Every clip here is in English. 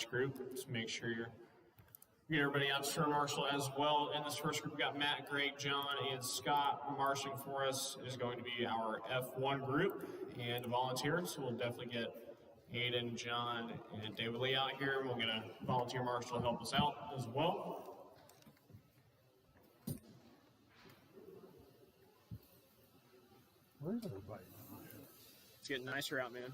each group. Just make sure you get everybody out to turn marshal as well. In this first group, we've got Matt, Greg, John, and Scott. Marshalling for us is going to be our F1 group and volunteers. So we'll definitely get Aiden, John, and David Lee out here. We'll get a volunteer marshal to help us out as well. Where's everybody? It's getting nicer out, man.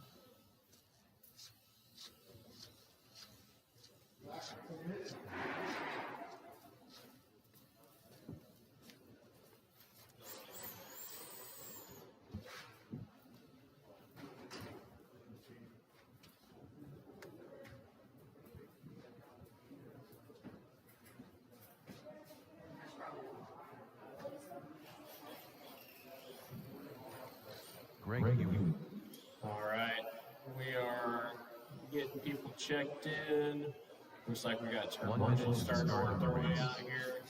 Greg, all right, we are getting people checked in. Looks like we got turn marshals starting to work their way out here.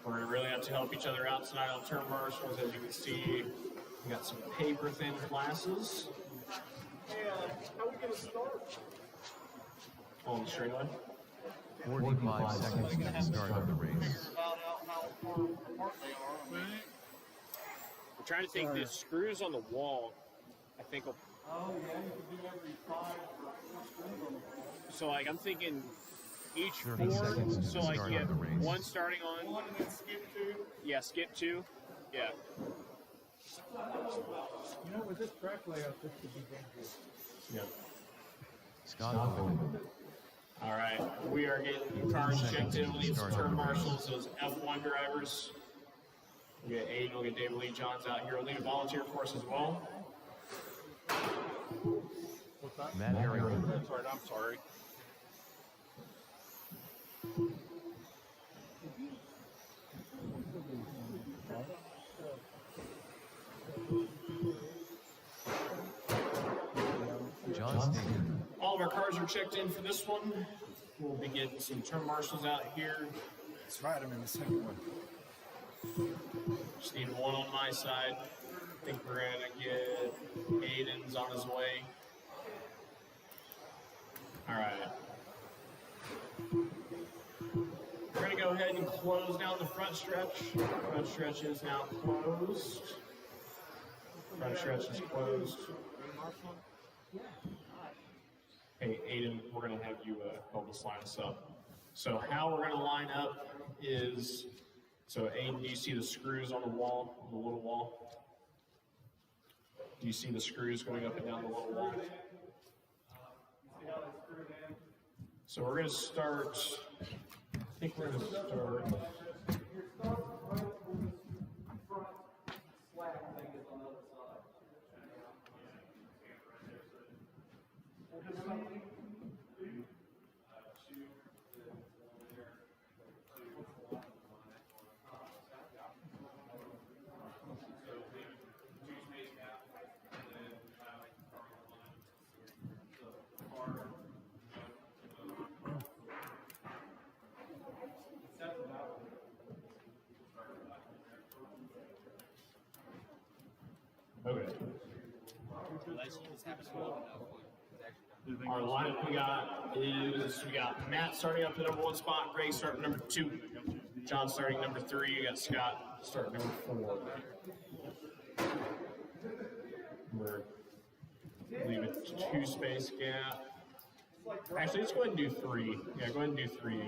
We're going to really have to help each other out tonight on turn marshals. As you can see, we got some paper thin classes. Hey, how are we going to start? On the straightaway. 45 seconds to the start of the race. About how far apart they are. I'm trying to think, the screws on the wall, I think will... Oh, yeah, you can do every 5 or 4 screws on the wall. So, like, I'm thinking each 30 4, seconds to so, the like, start you of the have race. one starting on... One and then skip 2. Yeah, skip 2. Yeah. You know, with this track layout, this could be dangerous. Yeah. Scott, All right, we are getting cars checked in. We'll need some turn marshals, those F1 drivers. We'll get Aiden, we'll get David Lee Johns out here. We'll need a volunteer for us as well. What's that? Matt Harrington. That's right, I'm sorry. John Staten. All of our cars are checked in for this one. We'll be getting some turn marshals out here. That's right, I'm in the second one. Just need one on my side. I think we're gonna get Aiden's on his way. All right. We're gonna go ahead and close down the front stretch. Front stretch is now closed. Front stretch is closed. Hey, Aiden, we're gonna have you help us line us up. So how we're gonna line up is, so Aiden, do you see the screws on the wall, the little wall? Do you see the screws going up and down the little wall? See how they screwed in? So we're gonna start, I think we're gonna start, Your stuff right where this front slack thing is on the other side. We'll just something. 2, there. So we 2 space gap, and then the car. That's about okay. Our lineup we got Matt starting up at number 1 spot, Greg starting number 2, John starting number 3, you got Scott starting number 4. We're leave a 2 space gap. Actually, let's go ahead and do 3. Yeah, go ahead and do 3. Yeah,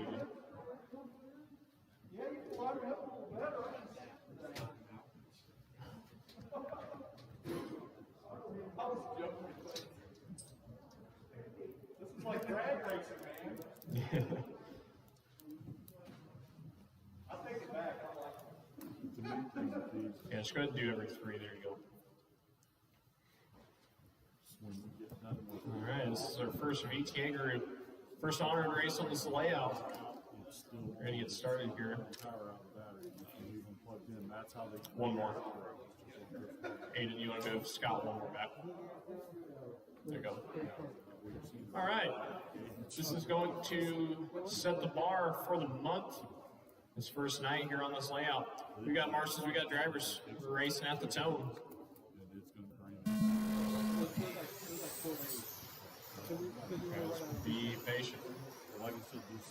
you can line it up a little better. I was joking. This is like drag racing, man. I'll take it back. I like it. Yeah, just go ahead and do every 3. There you go. All right, this is our first VTA group. First Onroad race on this layout. We're going to get started here. One more. Aiden, you want to move Scott one more back? There you go. All right. This is going to set the bar for the month. This first night here on this layout. We got marshals, we got drivers. We're racing at the tone. Just be patient. Like I said, this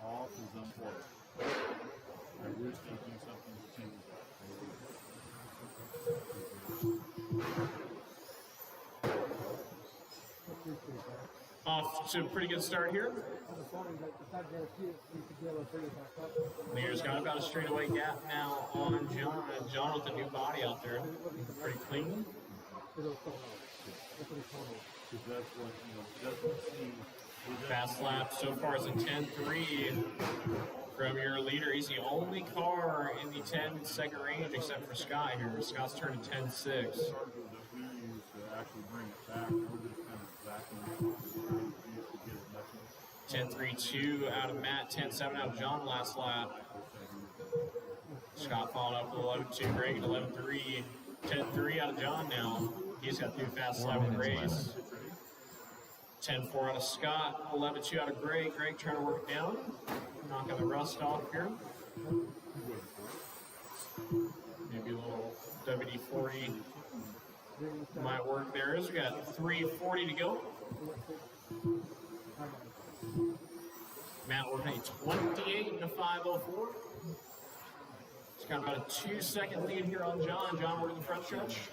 off is unplugged. I wish they do something to change that. Off to a pretty good start here. Leader's got about a straightaway gap now on John. John with a new body out there. Pretty clean. Because that's what, doesn't seem. Fast lap so far is a 10.3 from your leader. He's the only car in the 10-second range except for Scott here. Scott's turned to 10.6. That we use to actually bring it back. We're just kind of backing it. 10.3.2 out of Matt, 10.7 out of John last lap. Scott followed up with 11.2, Greg at 11.3. 10.3 out of John now. He's got through fast lap with the race. 10.4 out of Scott, 11.2 out of Greg. Greg trying to work down, knocking the rust off here. Maybe a little WD-40 might work there. We got 3:40 to go. Matt working a 28 and a 5:04. It's got about a 2-second lead here on John. John working the front stretch.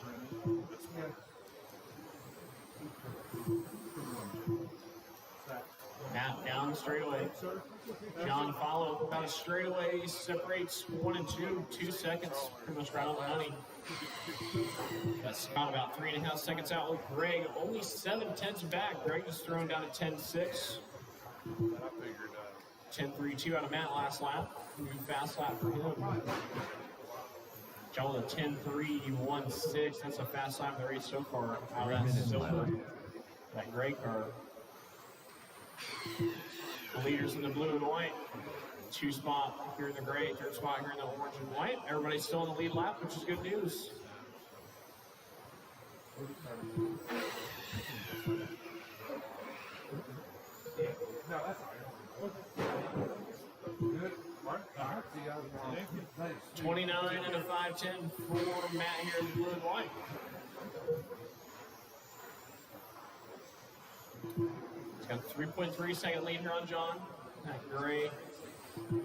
Matt down the straightaway. John follow about a straightaway, separates 1 and 2, 2 seconds, pretty much right on the money. That's Scott about 3.5 seconds out with Greg, only 7/10 back. Greg is thrown down to 10.6. 10.3.2 out of Matt last lap. New fast lap for him. John with a 10.3.16. That's a fast lap in the race so far. Out of that silver, that gray car. The leaders in the blue and white. 2 spot here in the gray, 3rd spot here in the orange and white. Everybody's still in the lead lap, which is good news. No, that's all right. Good. Mark. 29 and a 5:10 for Matt here in the blue and white. He's got a 3.3 second lead here on John. That gray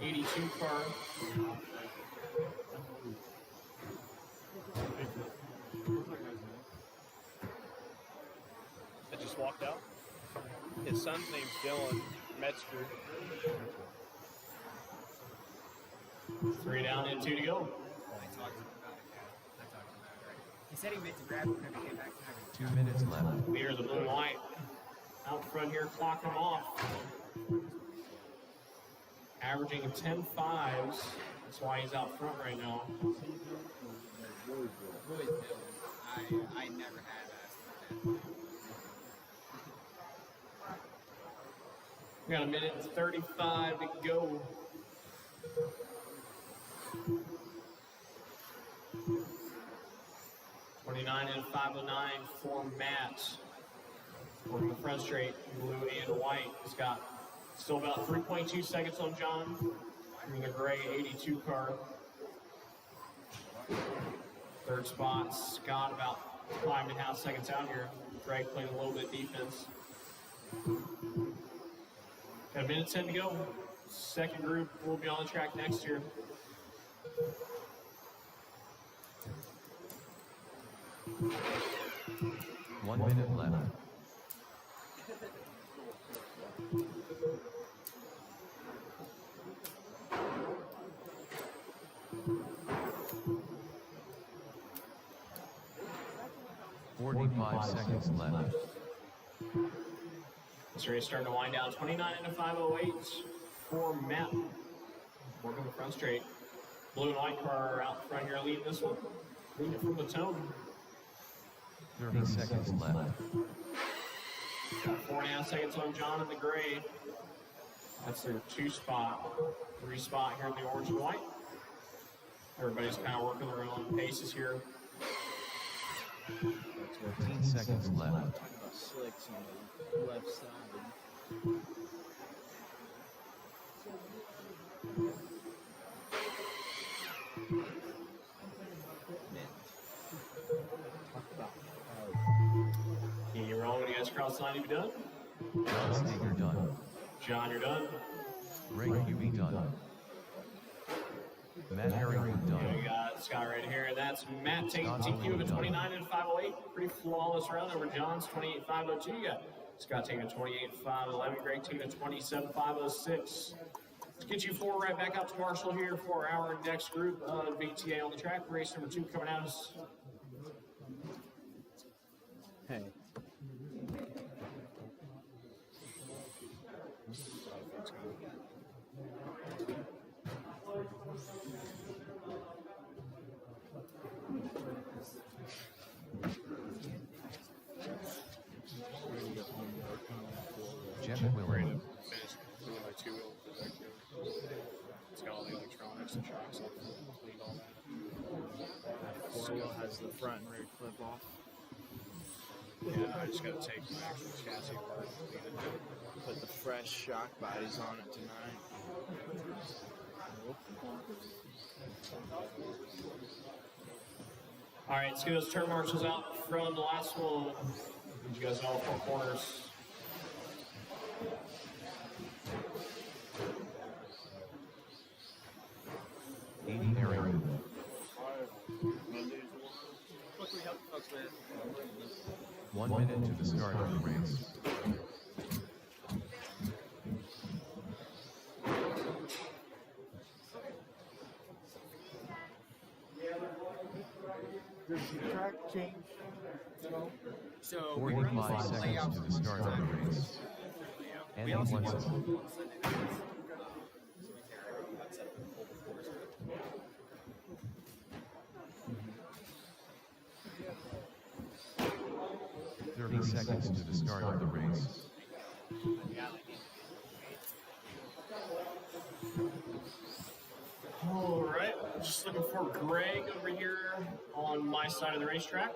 82 car. That just walked out. His son's name's Dylan Metzger. 3 down and 2 to go. He said he meant to grab it whenever he came back. 2 minutes left. Leader of the blue and white. Out front here, clocking him off. Averaging 10.5s. That's why he's out front right now. I never had that. We got a minute and 35 to go. $29 and $509 for Matt. Working the front straight, blue and white. He's got still about 3.2 seconds on John. In the gray 82 car. 3rd spot, Scott about 5.5 seconds out here. Greg playing a little bit defense. Got a minute 10 to go. Second group will be on the track next year. One minute left. Forty-five seconds left. This race starting to wind down. 29 and a 508 for Matt. Working the front straight. Blue and white car out front here leading this one. Leading it from the tone. 30 seconds left. Got 4.5 seconds on John in the gray. That's their 2 spot. 3 spot here in the orange and white. Everybody's kind of working their own paces here. 15 seconds left. Slicks on the left side. Can you roll when you guys cross the line to be done? John Steger done. John, you're done. Ray QB done. Matt Harrington We done. got Scott right here. That's Matt taking Scott TQ of a done. 29 and 508. Pretty flawless round over John's 28 502. You got Scott taking a 28 511. Greg taking a 27 506. Let's get you four right back out to Marshall here for our next group of VTA on the track. Race number 2 coming at us. Hey. Jeff Willard. It's got all the electronics and shocks on it. All that. Four-wheel has the front and rear clip off. Yeah, I just got to take my actual chassis apart and clean it. Put the fresh shock bodies on it tonight. All right, let's get those turn marshals out from the last one. You guys know all 4 corners. Andy Harrington. What can we help folks with? 1 minute to the start of the race. Does the track change? So 45 seconds to the start of the race. Andy Bledsoe. 30 seconds to the start of the race. All right, just looking for Greg over here on my side of the racetrack.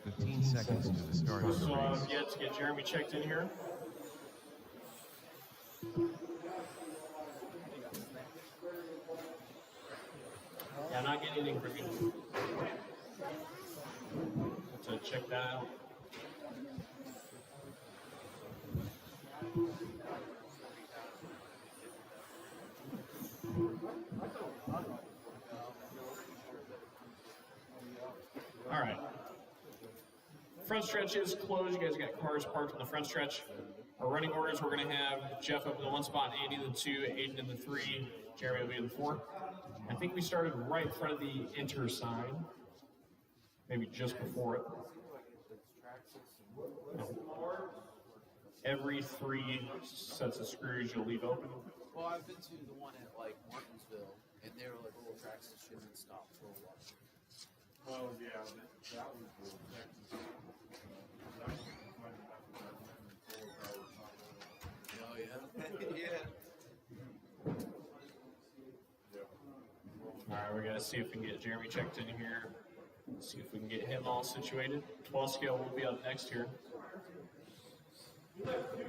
15 seconds to the start of the So race. I've yet to get Jeremy checked in here. Yeah, I'm not getting anything from you. So check that out. All right. Front stretch is closed. You guys got cars parked on the front stretch. Our running orders, we're going to have Jeff up in the 1 spot, Andy in the 2, Aiden in the 3, Jeremy will be in the 4. I think we started right in front of the enter sign, maybe just before it. No. Every 3 sets of screws you'll leave open. Well, I've been to the one at like Martinsville, and they were like little tracks that shouldn't stop for a while. Oh, yeah, that was the second. Oh yeah. Yeah. All right, we're going to see if we can get Jeremy checked in here. See if we can get him all situated. 12 scale will be up next here.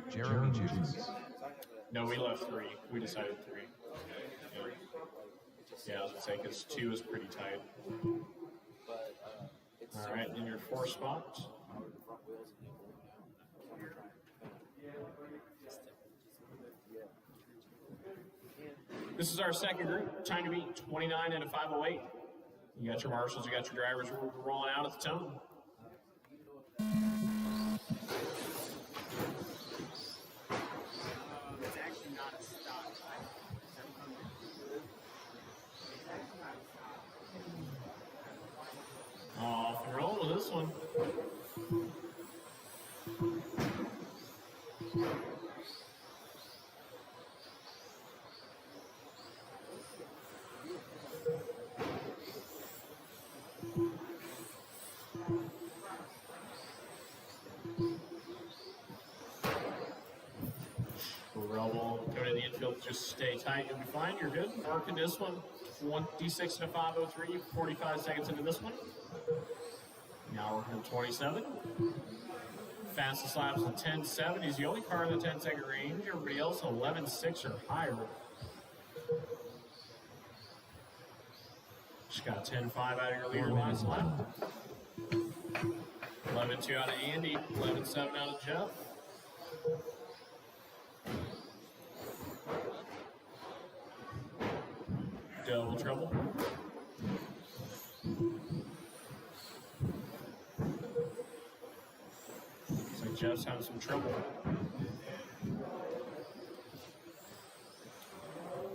Jeremy Jukes. No, we left 3. We decided 3. Yeah, I was going to say, because 2 is pretty tight. But it's All right, in your 4 spot. the front wheels and they go down. This is our second group. Time to beat 29 and a 508. You got your marshals, you got your drivers rolling out at the tone. It's actually not a stop. Off and roll with this one. Rebel coming to the infield, just stay tight, you'll be fine, you're good. Working this one, 1d6 and a 503, 45 seconds into this one. Now we're in 27. Fastest laps in 10.7. He's the only car in the 10-second range. Everybody else 11.6 or higher. Just got 10.5 out of your leader last lap. 11.2 out of Andy. 11.7 out of Jeff. Double trouble. Looks like Jeff's having some trouble.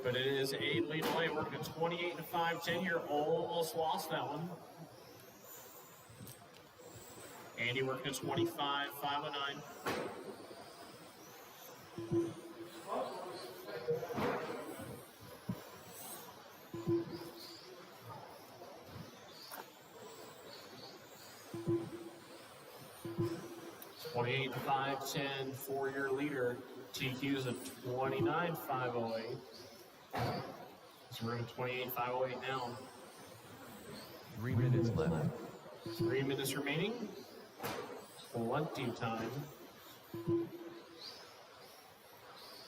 But it is a lead away. Working at 28 to 5-10 here. Almost lost that one. Andy working at 25, 509. (28 to 5-10) for-year leader. TQ's at 29, 508. So we're at 28, 508 now. 3 minutes left. 3 minutes remaining. Plenty of time.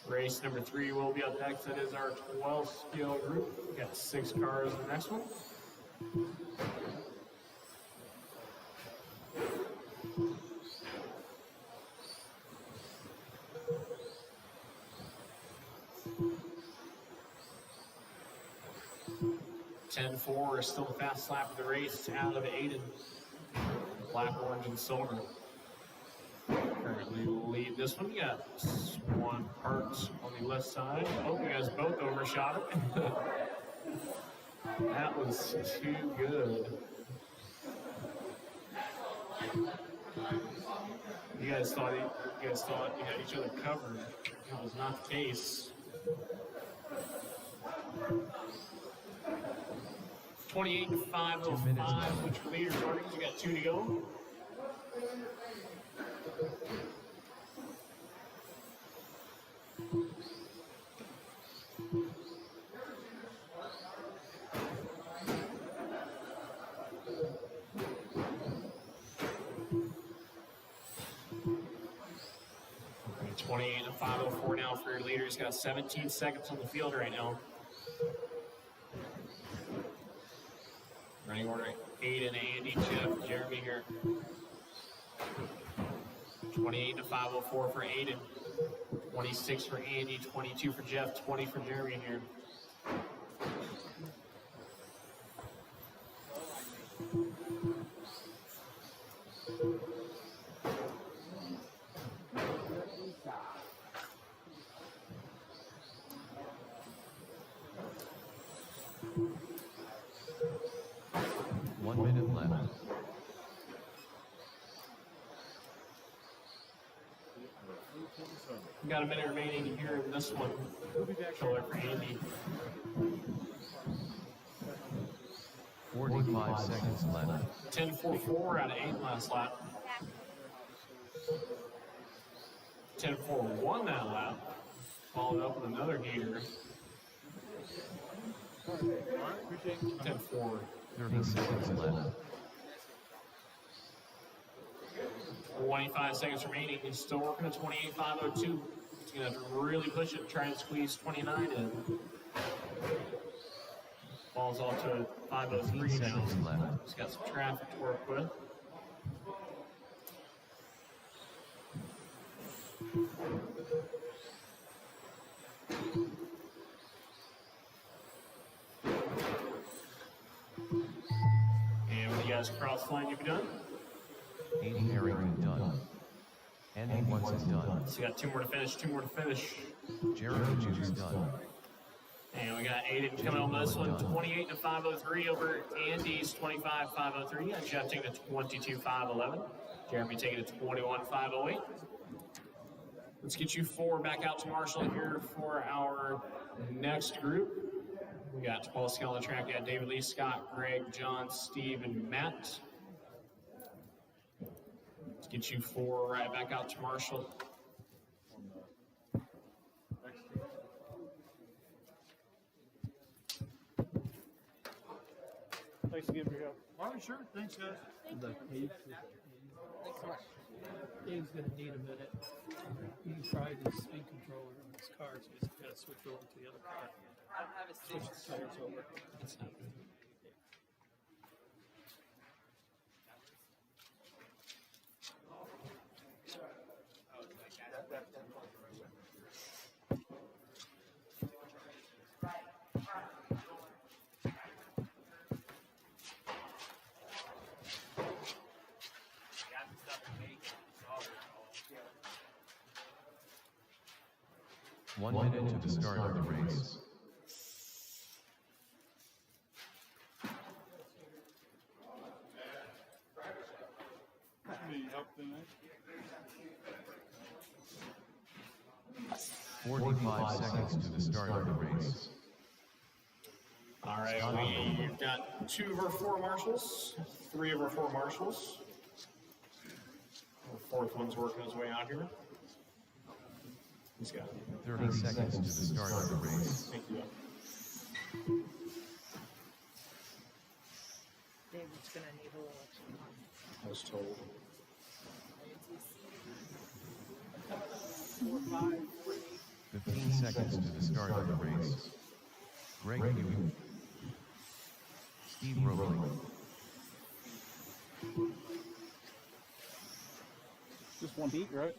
Race number 3 will be up next. That is our 12 skill group. We got 6 cars in the next one. (10-4) is still the fast lap of the race out of Aiden. Black, orange, and silver. Currently lead this one. You got Swan Parks on the left side. Oh, you guys both overshot it. That was too good. You guys thought you had each other covered. That was not the case. 28 to 505, which leader starting. You got 2 to go. Okay, 28 to 504 now for your leader. He's got 17 seconds on the field right now. Running order: Aiden, Andy, Jeff, Jeremy here. 28 to 504 for Aiden. 26 for Andy, 22 for Jeff, 20 for Jeremy here. We got a minute remaining here in this one. Killer for Andy. 45 seconds left. 10.44 out of 8 last lap. 10.41 that lap. Followed up with another heater. 10.4. 30 seconds left. 25 seconds remaining. He's still working at 28.502. He's going to have to really push it, try and squeeze 29 in. Falls off to 503 now. He's got some traffic to work with. And when you guys cross the line, you'll be done. 80 Harrington done. Andy once is done. So you got 2 more to finish, 2 more to finish. Jeremy Juice done. And we got Aiden coming on this one, 28 to 503 over Andy's 25.503. And Jeff taking it 22.511. Jeremy taking it 21.508. Let's get you 4 back out to Marshall here for our next group. We got 12 skill on the track. We got David Lee, Scott, Greg, John, Steve, and Matt. Let's get you 4 right back out to Marshall. Thanks again for your help. All right, sure. Thanks, guys. Thanks so much. Dave's gonna need a minute. He tried his speed controller on his car, so he's gotta switch over to the other car. I don't have a Switch the tires over. It's not good. 1 minute to the start of the race. Need help tonight? 45 seconds to the start of the race. All right, we've got 2 of our 4 marshals, 3 of our 4 marshals. The 4th one's working his way out here. He's got 30 seconds to the start of the race. Thank you. David's gonna need a little extra time. I was told. 15 seconds to the start of the race. Greg Hewitt. Steve Robley. Just one beat, right?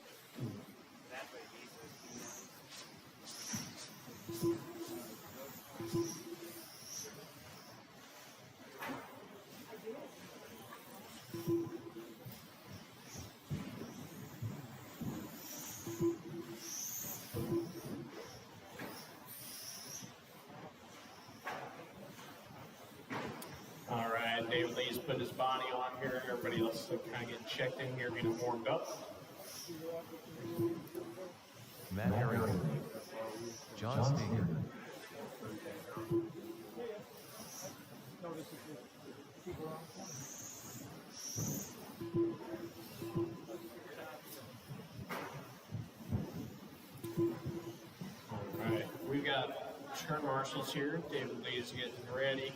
All right, David Lee's putting his body on here. Everybody else is kind of getting checked in here, getting warmed up. Matt Harrington. John Steger. All right, we've got turn marshals here. David Lee is getting ready.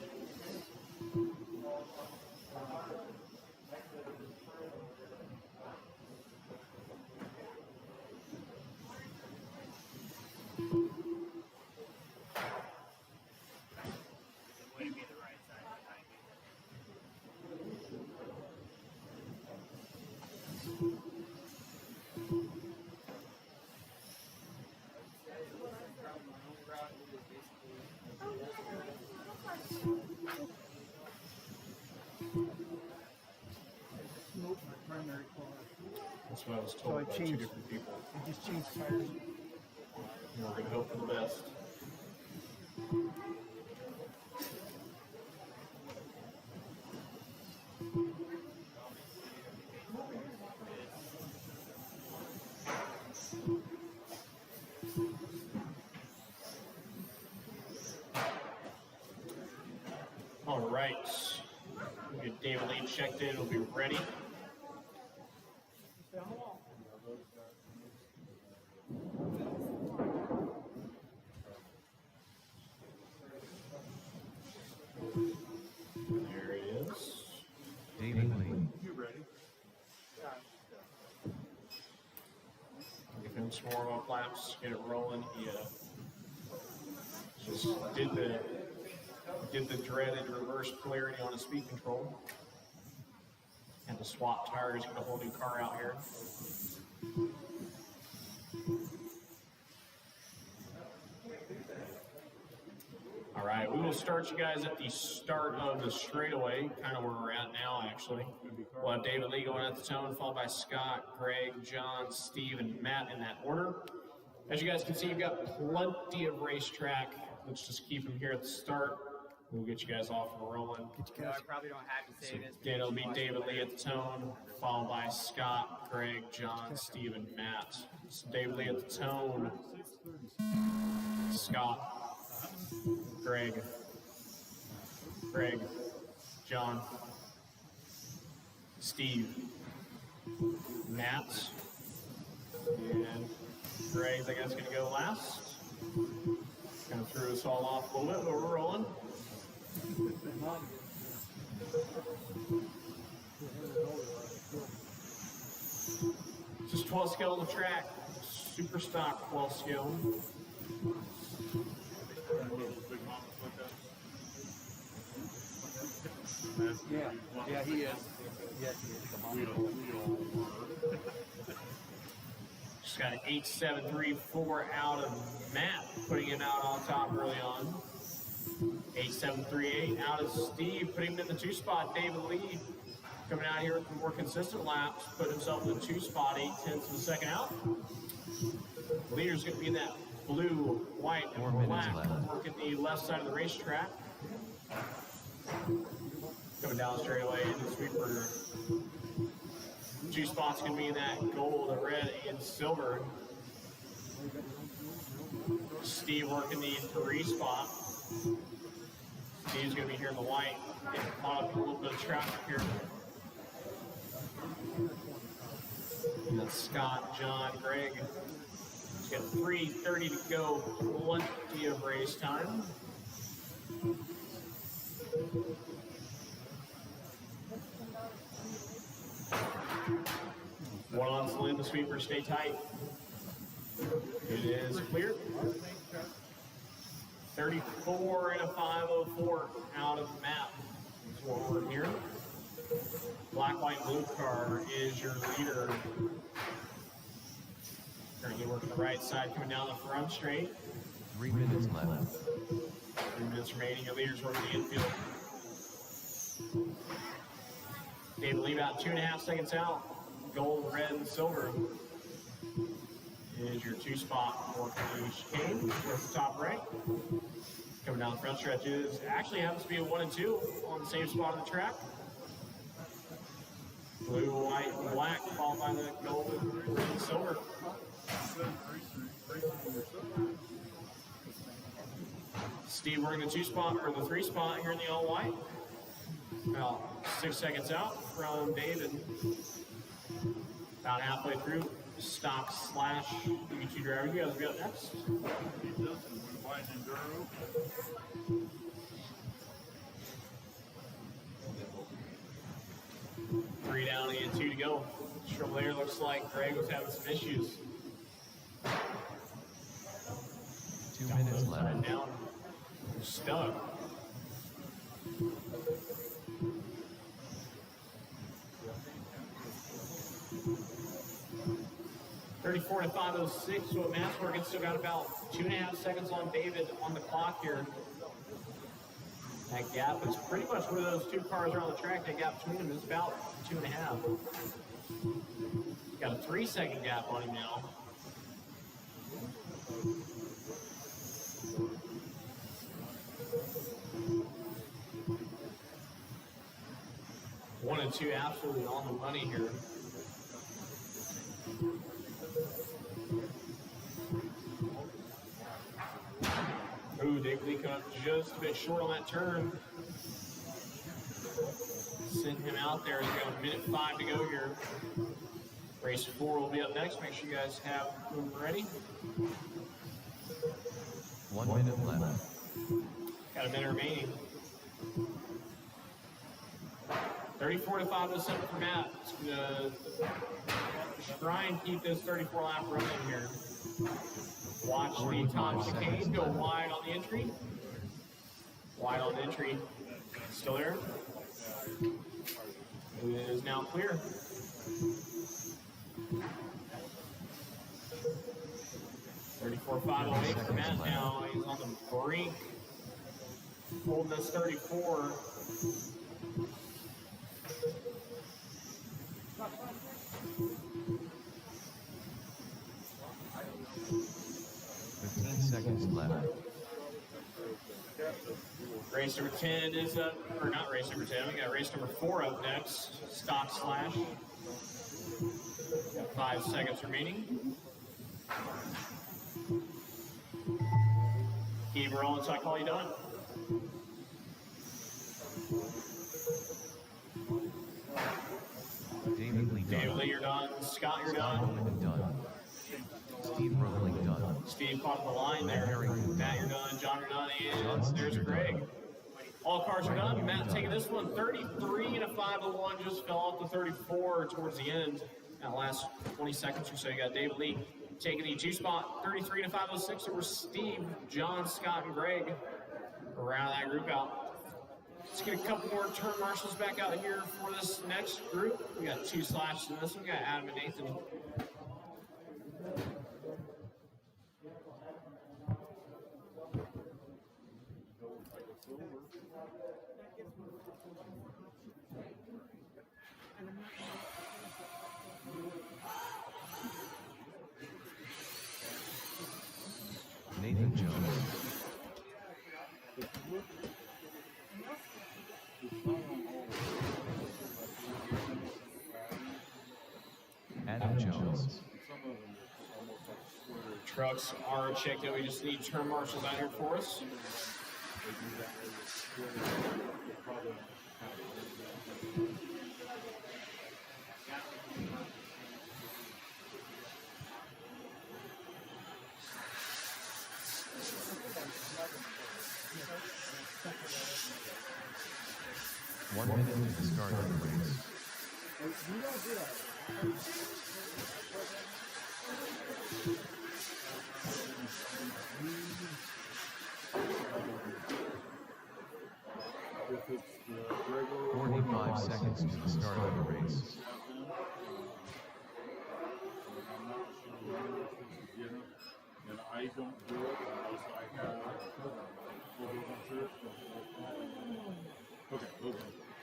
Nope, my primary car. That's what I was So told I by 2 changed. different people. I just changed tires. And we're going to hope for the best. All right, we'll get David Lee checked in. We'll be ready. There he is. David Lee. You ready? Give him some warm up laps, get it rolling. He just did the dreaded reverse polarity on his speed control. Had to swap tires, get a whole new car out here. All right, we will start you guys at the start of the straightaway, kind of where we're at now, actually. We'll have David Lee going at the tone, followed by Scott, Greg, John, Steve, and Matt in that order. As you guys can see, you've got plenty of racetrack. Let's just keep them here at the start. We'll get you guys off and rolling. I probably don't have to say this. Again, it'll be David Lee at the tone, followed by Scott, Greg, John, Steve, and Matt. So David Lee at the tone, Scott, Greg, John, Steve, Matt, and Greg's, I guess, going to go last. Kind of threw us all off a little bit, but we're rolling. Just 12 scale on the track, super stock 12 scale. Yeah, he is. Yes, he is. Just got an 8.734 out of Matt, putting him out on top early on. 8.738 out of Steve, putting him in the 2 spot. David Lee coming out here with the more consistent laps, put himself in the 2 spot, 8/10 of a second out. The leader's going to be in that blue, white, 4 and minutes black left. working the left side of the racetrack. Coming down the straightaway into the sweeper. 2 spots going to be in that gold, red, and silver. Steve working the 3 spot. Steve's going to be here in the white. Getting caught up in a little bit of traffic here. And then Scott, John, Greg. He's got 3:30 to go. Plenty of race time. One on Celine, the sweeper, stay tight. It is clear. 34 and a 504 out of the map. That's what we're hearing. Black, white, blue car is your leader. Currently working the right side, coming down the front straight. 3 minutes left. 3 minutes remaining. Your leader's working the infield. David Lee about 2.5 seconds out. Gold, red, and silver is your 2 spot working the chicane towards the top right. Coming down the front stretch is actually happens to be a 1 and 2 on the same spot of the track. Blue, white, and black followed by the gold, red, and silver. Steve working the 2 spot or the 3 spot here in the all white. About 6 seconds out from David. About halfway through. Stock slash UT driver. You guys will be up next. Three down and 2 to go. From there, looks like Greg was having some issues. 2 minutes left. Down. Stuck. $34 to 506, so at match work, it's still got about 2.5 seconds on David on the clock here. That gap is pretty much where those 2 cars are on the track. That gap between them is about 2.5. Got a 3-second gap on him now. One and 2 absolutely on the money here. Ooh, Dick Lee coming up just a bit short on that turn. Send him out there. We've got 1:05 to go here. Race 4 will be up next. Make sure you guys have them ready. 1 minute left. Got a minute remaining. 34 to 507 for Matt. It's gonna try and keep this 34 lap running here. Watch the top chicane go wide on the entry. Wide on the entry. Still there. It is now clear. $34 508 for Matt now. He's on the brink. Holding this 34. Seconds left. Race number 10 is up, or not race number 10, we got race number 4 up next. Stock slash. Got 5 seconds remaining. Keep rolling so I call you done. David Lee David done. Lee, you're done. Scott, you're Scott done. Owen done. Steve Rolling done. Steve caught the line there. Matt, you're done. John, you're done. And there's Greg. All cars are done. Matt taking this one. 33 and a 501. Just fell off the 34 towards the end. That last 20 seconds or so, you got David Lee taking the 2 spot. 33 to 506 over Steve, John, Scott, and Greg. Around that group out. Let's get a couple more turn marshals back out here for this next group. We got 2 slashes in this one. We got Adam and Nathan. Nathan Jones. Adam Jones. Trucks are checked out. We just need turn marshals out here for us. One minute to the start of the race. If it's the regular 45 seconds to the start of the race. I'm not sure when we're supposed to get them, and I don't do it unless I have full insurance. Okay.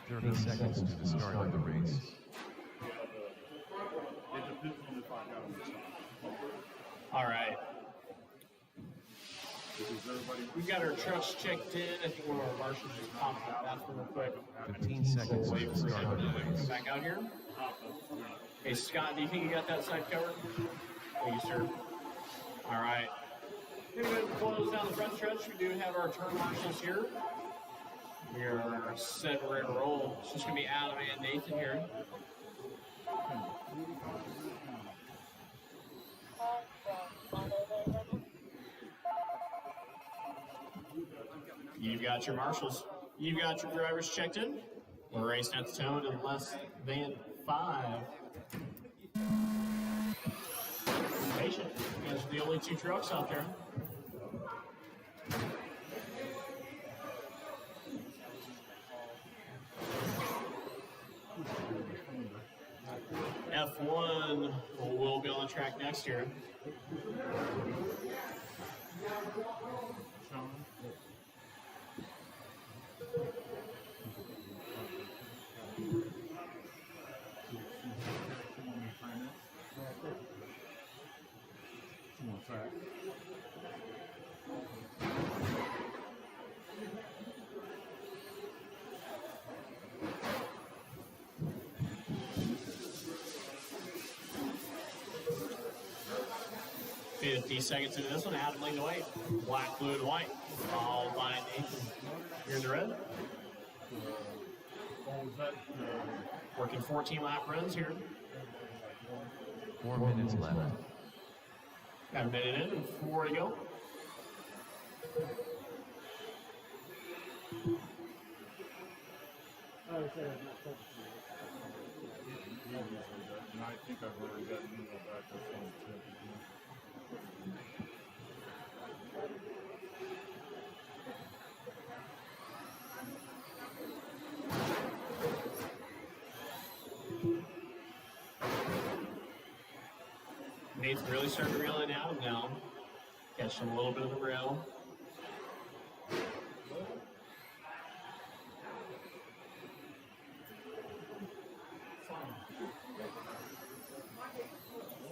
30 seconds to the start of the race. It depends on if I got them or not. All right. Because everybody, We've got our trucks checked in. I think one of our marshals just popped up. That's real quick. 15 seconds to Wait the for start him of the to come race. back out here. Hey, Scott, do you think you got that side covered? Thank you, sir. All right. We're going to close down the front stretch. We do have our turn marshals here. We are set and ready to roll. It's just going to be Adam and Nathan here. You've got your marshals. You've got your drivers checked in. We're racing at the tone in less than 5. Patient. Those are the only 2 trucks out there. F1 will be on the track next year. track. 50 seconds into this one, Adam leading the way. Black, blue, and white. Followed by Nathan. You're in the red. Working 14 lap runs here. 4 minutes left. Got a minute in and 4 to go. And I think I've already got an email back to phone check again. Nate's really starting to reel in Adam now. Catch him a little bit of the rail.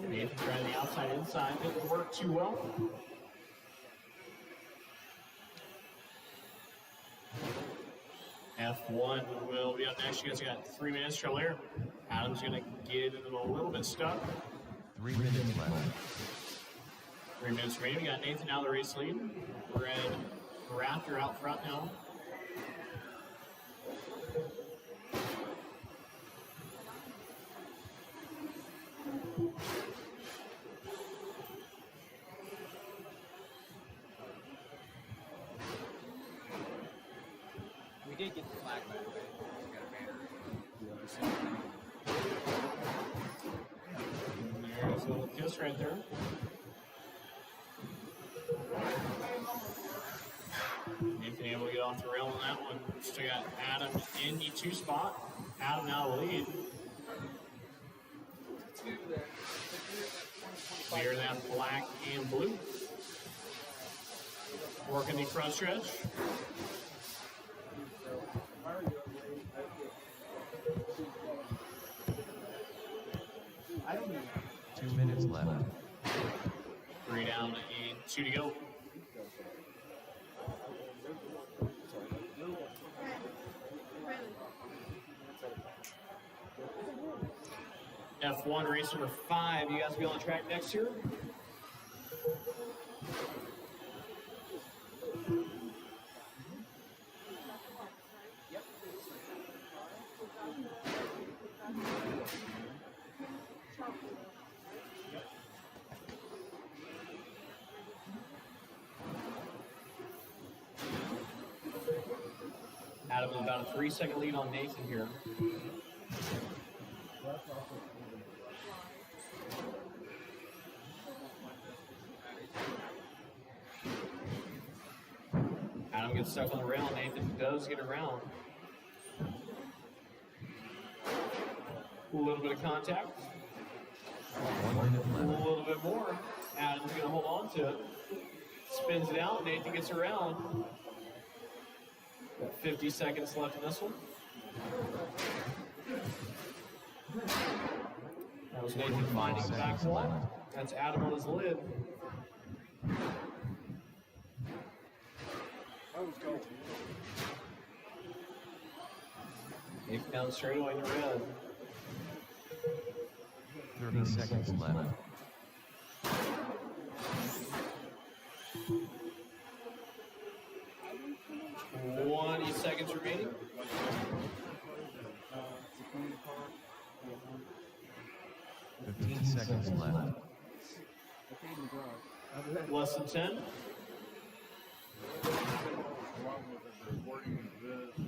Nathan trying the outside inside. Didn't work too well. F1 will be up next. You guys got 3 minutes trouble here. Adam's going to get a little bit stuck. 3 minutes left. 3 minutes remaining. We got Nathan out of the race lead. Red Raptor out front now. We did get the flag by the way. We got a banner. There's a little kiss right there. Nathan able to get off the rail on that one. Still got Adam in the 2 spot. Adam now the lead. Clear that black and blue. Working the front stretch. Two minutes left. 3 down and 2 to go. F1 race number 5. You guys will be on the track next year. Adam with about a 3-second lead on Nathan here. Adam gets stuck on the rail. Nathan does get around. A little bit of contact. 1 minute A left. little bit more. Adam's going to hold on to it. Spins it out. Nathan gets around. Got 50 seconds left in this one. That was Nathan finding the back wall. That's Adam on his lid. Nathan down straight away in the red. 30 seconds left. 20 seconds remaining. Uh, 15 seconds left. Less than 10. Along with the recording of this.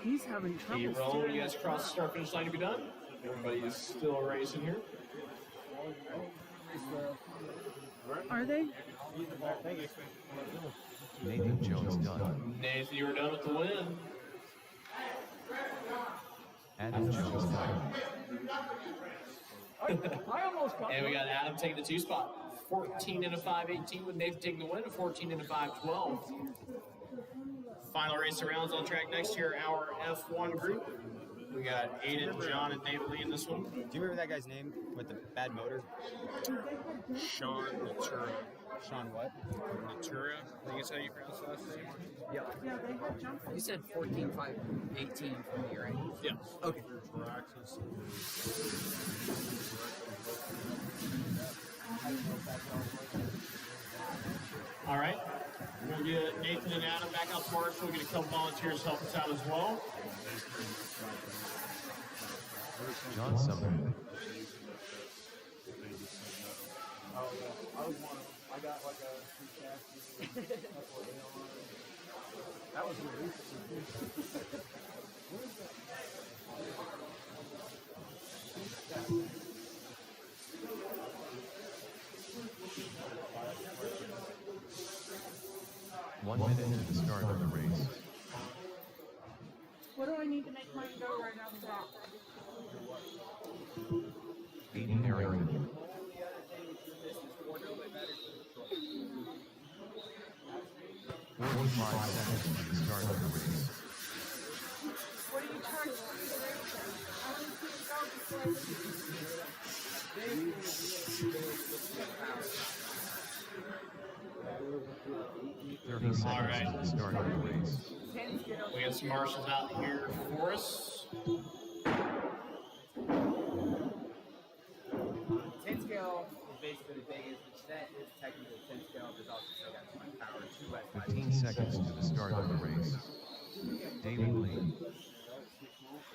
He's having Keep trouble rolling. steering. You guys cross the start finish line to be done. Everybody is still racing here. Are they? Nathan Jones done. Nathan, you were done with the win. Adam Jones done. I almost got And we got Adam taking the 2 spot. 14 and a 5-18 with Nathan taking the win. A 14 and a 5-12. Final race arounds on track next year. Our F1 group. We got Aiden, John, and David Lee in this one. Do you remember that guy's name with the bad motor? Sean Natura. Sean what? Natura, I think is how you pronounce the last name. Yeah, they had jump. You said 14, 5, 18 for me, right? Yeah. Okay. All right. We'll get Nathan and Adam back out to Marshall. We'll get a couple volunteers to help us out as well. John Sumner. I was one of them. I got like a free cash. That's what they are. That was the recent. What is that? 1 minute to the start of the race. What do I need to make mine go right off the bat? Aiden Harrington. 45 seconds to the start of the race. What do you charge for the racing? I don't see it go before I leave. 30 seconds to the start of the race. We got some marshals out here for us. 10 scale is basically the biggest, which that is technically 10 scale, there's also still got so much power, 2 at 15 seconds to the start of the race. David Lee.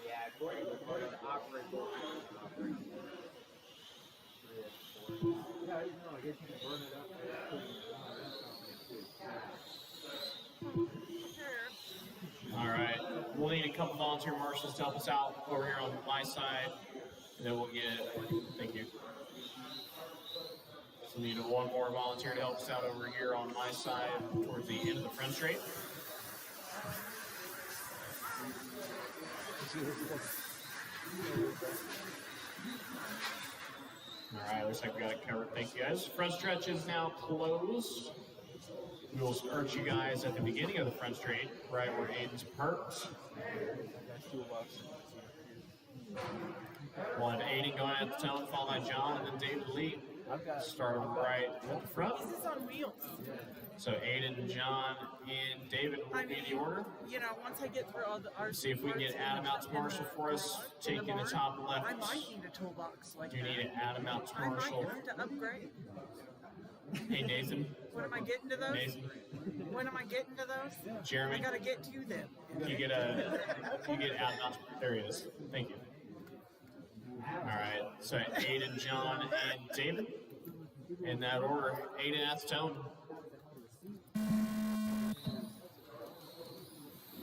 Yeah, according to the operator. Yeah, I know. I guess you can burn it up. All right. We'll need a couple volunteer marshals to help us out over here on my side. And then we'll get, thank you. So we need one more volunteer to help us out over here on my side towards the end of the front straight. All right, looks like we got it covered. Thank you guys. Front stretch is now closed. We will start you guys at the beginning of the front straight, right where Aiden's parked. We'll have Aiden going at the tone, followed by John, and then David Lee. Start them right at the front. This is on wheels. So Aiden, John, and David will be the order. You know, once I get through all the RC See if we can get parts Adam out to in the- Marshall for us, in taking the barn, top left. I might need a toolbox like Do you that. need Adam out to I might Marshall? have to upgrade. Hey, Nathan. When am I getting to those? Nathan. When am I getting to those? Jeremy. I gotta get to them. You get Adam out. There he is. Thank you. All right. So Aiden, John, and David. In that order. Aiden at the tone.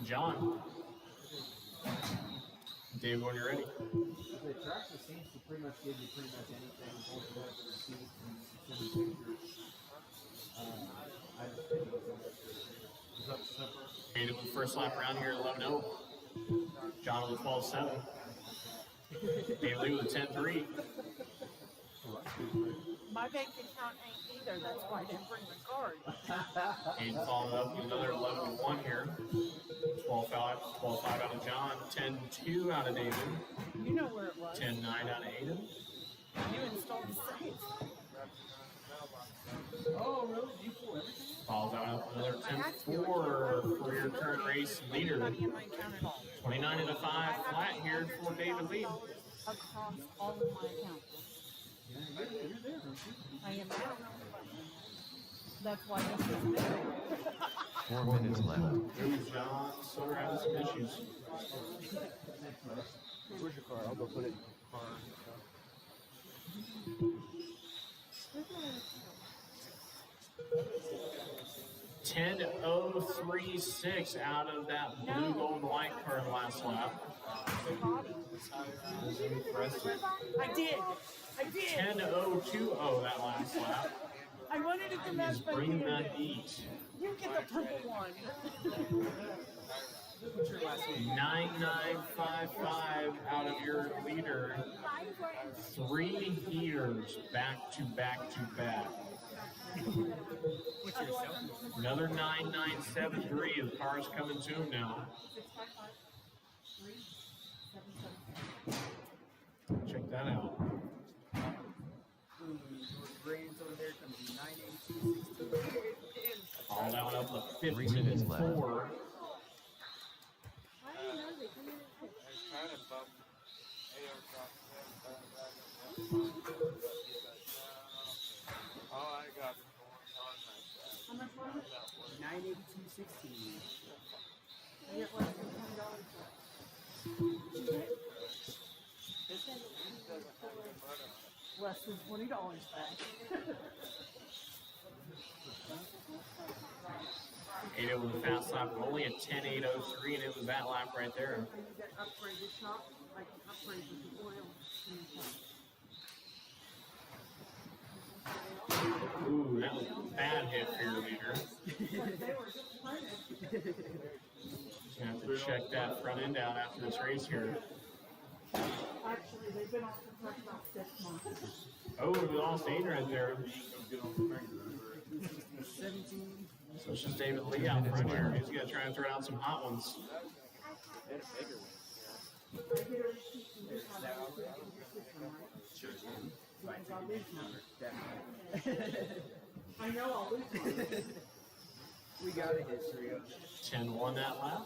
John. David, when you're ready. The tractor seems to pretty much give you pretty much anything, both of the receipts and send pictures. I just think it's up separate. Aiden with the first lap around here at 11.0. John with 12.7. David Lee with a 10.3. My bank account ain't either. That's why I didn't bring the card. Aiden followed up with another 11.1 here. 12.5 out of John. 10.2 out of David. You know where it was. 10.9 out of Aiden. You installed the safe. Oh, really? You pull everything? Follows out with another 10.4 for your current race leader. Money in my account at all. 29 and a 5 flat here for David Lee. Across all of my accounts. I am now. That's why this is there. 4 minutes left. Ooh, John Silver having some issues. Where's your car? I'll go put it in the car. 10.036 out of that blue, gold, and white card last lap. I did. 10.020 that last lap. I wanted it to match He's my bringing DNA. that heat. You get the purple one. 9955 out of your leader. 3 heaters back to back to back. Another 9973. The car's coming to him now. Check that out. Brains over there comes 982.16. All that one up to 3 minutes left. 15.4. Oh, I got it. 982.16. I get less than $10 back. Less than $20 back. 8 with a fast lap, only a 10.803, and it was that lap right there. And you get upgraded shop, I can upgrade with the oil in the shop. Ooh, that was a bad hit for your leader. They were just printed. You have to check that front end out after this race here. Actually, they've been off the truck about 6 months. Oh, we lost 8 right there. 17. So it's just David Lee out front here. He's going to try and throw out some hot ones. I'll lose mine. I know I'll lose mine. We got a history of it. 10-1 that lap.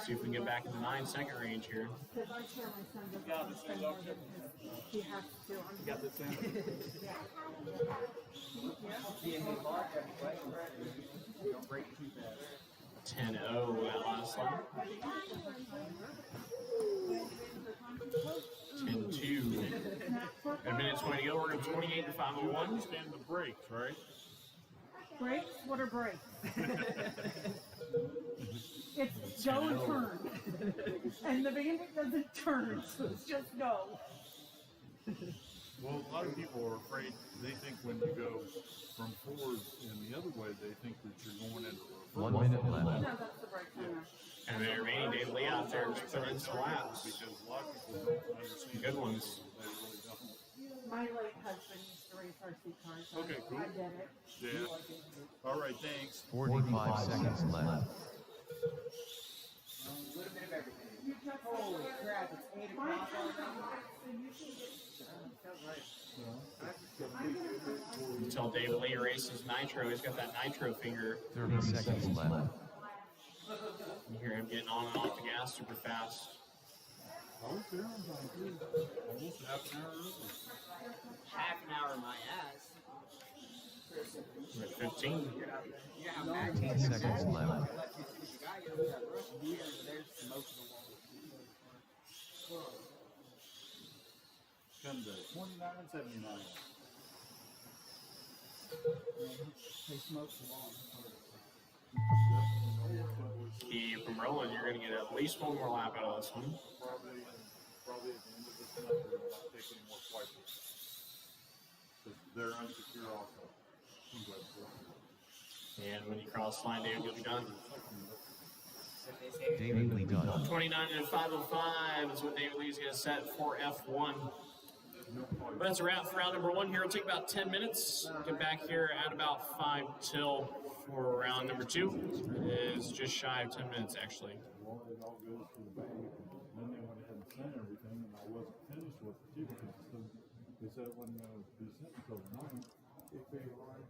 See if we can get back in the 9-second range here. Because I tell my son doesn't have to spend more than he has to. I'm Got this in. DMA Mark, have a question? Don't break too fast. 10-0 that last lap. 10-2. A minute 20 to go. We're going to 28 to 501. Understand the brakes, right? Brakes? What are brakes? It's go and turn. And the bandit doesn't turn, so it's just go. Well, a lot of people are afraid. They think when you go from forward and the other way, they think that you're going into reverse. 1 minute No, left. that's the brake timer. And then remaining Dave Lee out there just throwing some laps. Because a lot of people don't understand. Good ones. They really don't. My late husband used to race RC cars. So Okay, cool. I did it. Yeah. All right, thanks. 45 seconds left. A little bit of everything. Holy crap, it's 8 o'clock already. So you can get Sounds right. until David Lee races Nitro. He's got that Nitro finger. 30 seconds left. You hear him getting on and off the gas super fast. I was there on time too. Almost half an hour early. Half an hour my ass. We're at 15. 15 seconds left. Come to 29.79. They smoke the lawn. Keep them rolling. You're going to get at least one more lap out of this one. Probably at the end of this month, they're not taking any more swipers. Because they're unsecure also. And when you cross the line, David, you'll be done. David Lee done. 29 and 505 is what David Lee's going to set for F1. But that's a wrap for round number 1 here. It'll take about 10 minutes. Get back here at about 5 till for round number 2. It is just shy of 10 minutes, actually. Well, it all goes to the bank. And then they went ahead and sent everything, and I wasn't finished with it too because they said it wasn't going to be sent until the 9th. If they arrived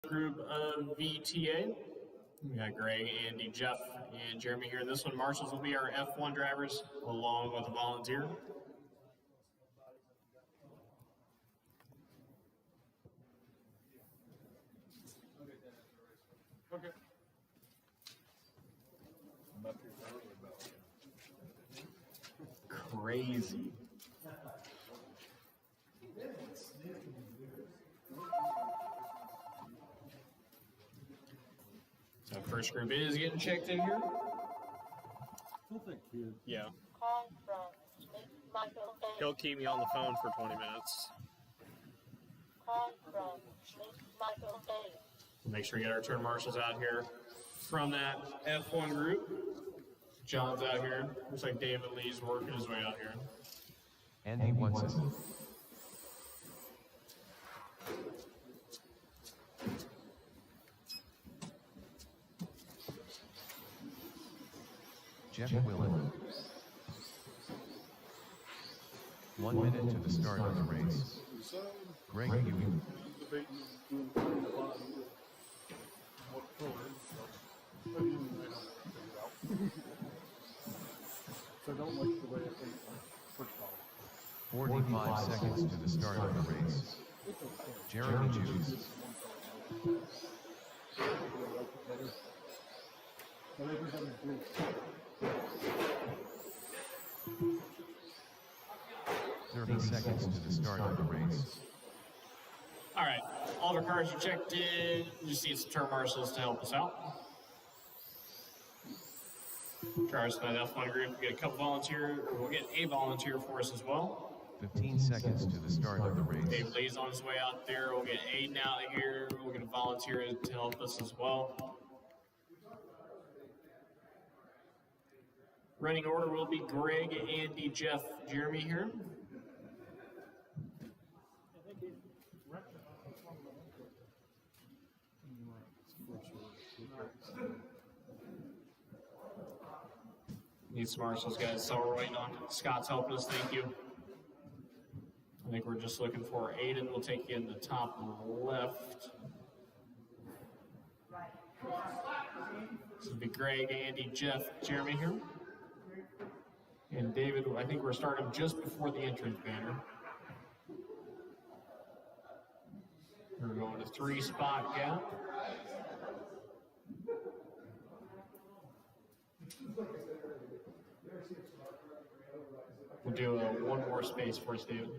group of VTA. We got Greg, Andy, Jeff, and Jeremy here. This one, marshals will be our F1 drivers along with a volunteer. Okay. Crazy. So first group is getting checked in here. Still think kids. Yeah. Call from Michael A. He'll keep me on the phone for 20 minutes. Call from Michael A. Make sure we get our turn marshals out here from that F1 group. John's out here. Looks like David Lee's working his way out here. Andy Watson. Jeff Willen. 1 minute to the start of the race. Greg Ewing. What color? So usually they don't figure it out. So I don't like the way I think first of all. 45 seconds to the start of the race. Jeremy Jews. But everybody's blue. 30 seconds to the start of the race. All right, all of our cars are checked in. We just need some turn marshals to help us out. Cars by the F1 group, we'll get we'll get a volunteer for us as well. 15 seconds to the start of the race. Dave Lee's on his way out there. We'll get Aiden out here. We'll get a volunteer to help us as well. Running order will be Greg, Andy, Jeff, Jeremy here. Need some marshals, guys. So we're waiting on Scott's helping us. Thank you. I think we're just looking for Aiden. We'll take you in the top left. This will be Greg, Andy, Jeff, Jeremy here. And David, I think we're starting just before the entrance banner. We're going to 3-spot gap. We'll do one more space for us, David.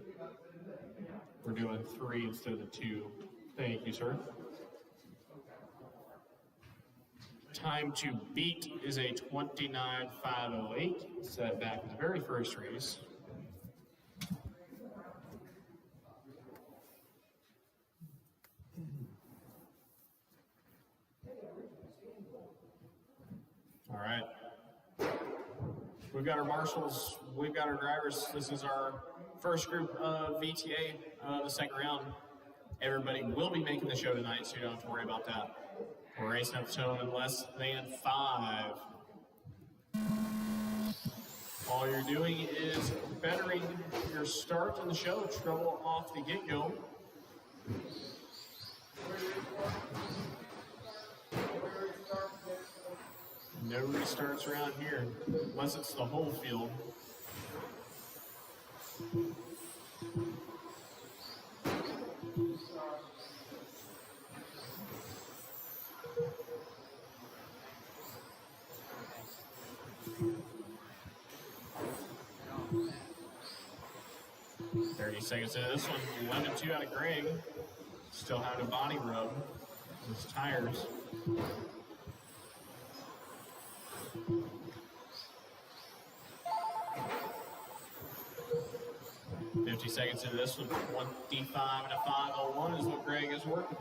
We're doing 3 instead of the 2. Thank you, sir. Time to beat is a 29.508, set back in the very first race. All right. We've got our marshals, we've got our drivers. This is our first group of VTA, the second round. Everybody will be making the show tonight, so you don't have to worry about that. We're racing up the tone in less than 5. All you're doing is bettering your start in the show, trouble off the get-go. No restarts around here, unless it's the whole field. Seconds into this one, 11-2 out of Greg. Still having a body rub. His tires. Seconds into this one, 25 and a 501 is what Greg is working.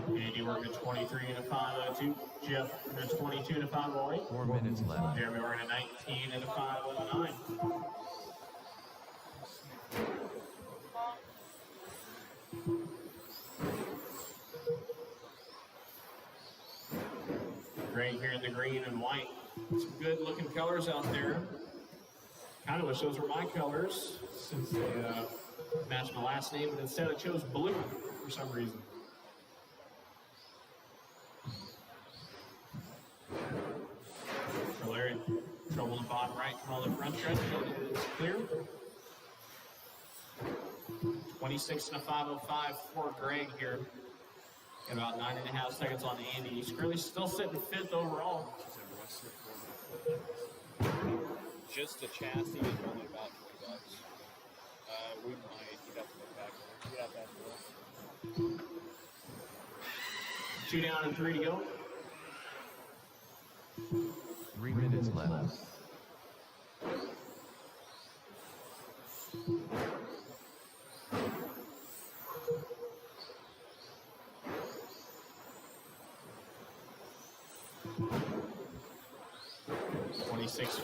Andy working 23 and a 502. Jeff working 22 and a 508. 4 minutes left. Jeremy working a 19 and a 509. Greg here in the green and white. Some good looking colors out there. kind of wish those were my colors since they matched my last name, but instead I chose blue for some reason. For Larry, trouble in the bottom right, come on the front stretch, it is clear. 26 and a 5:05 for Greg here. And about 9.5 seconds on Andy. He's currently still sitting 5th overall. Just the chassis is only about $20. We might. You'd have to look back there. You'd have to ask for that. 2 down and 3 to go. 3 minutes left.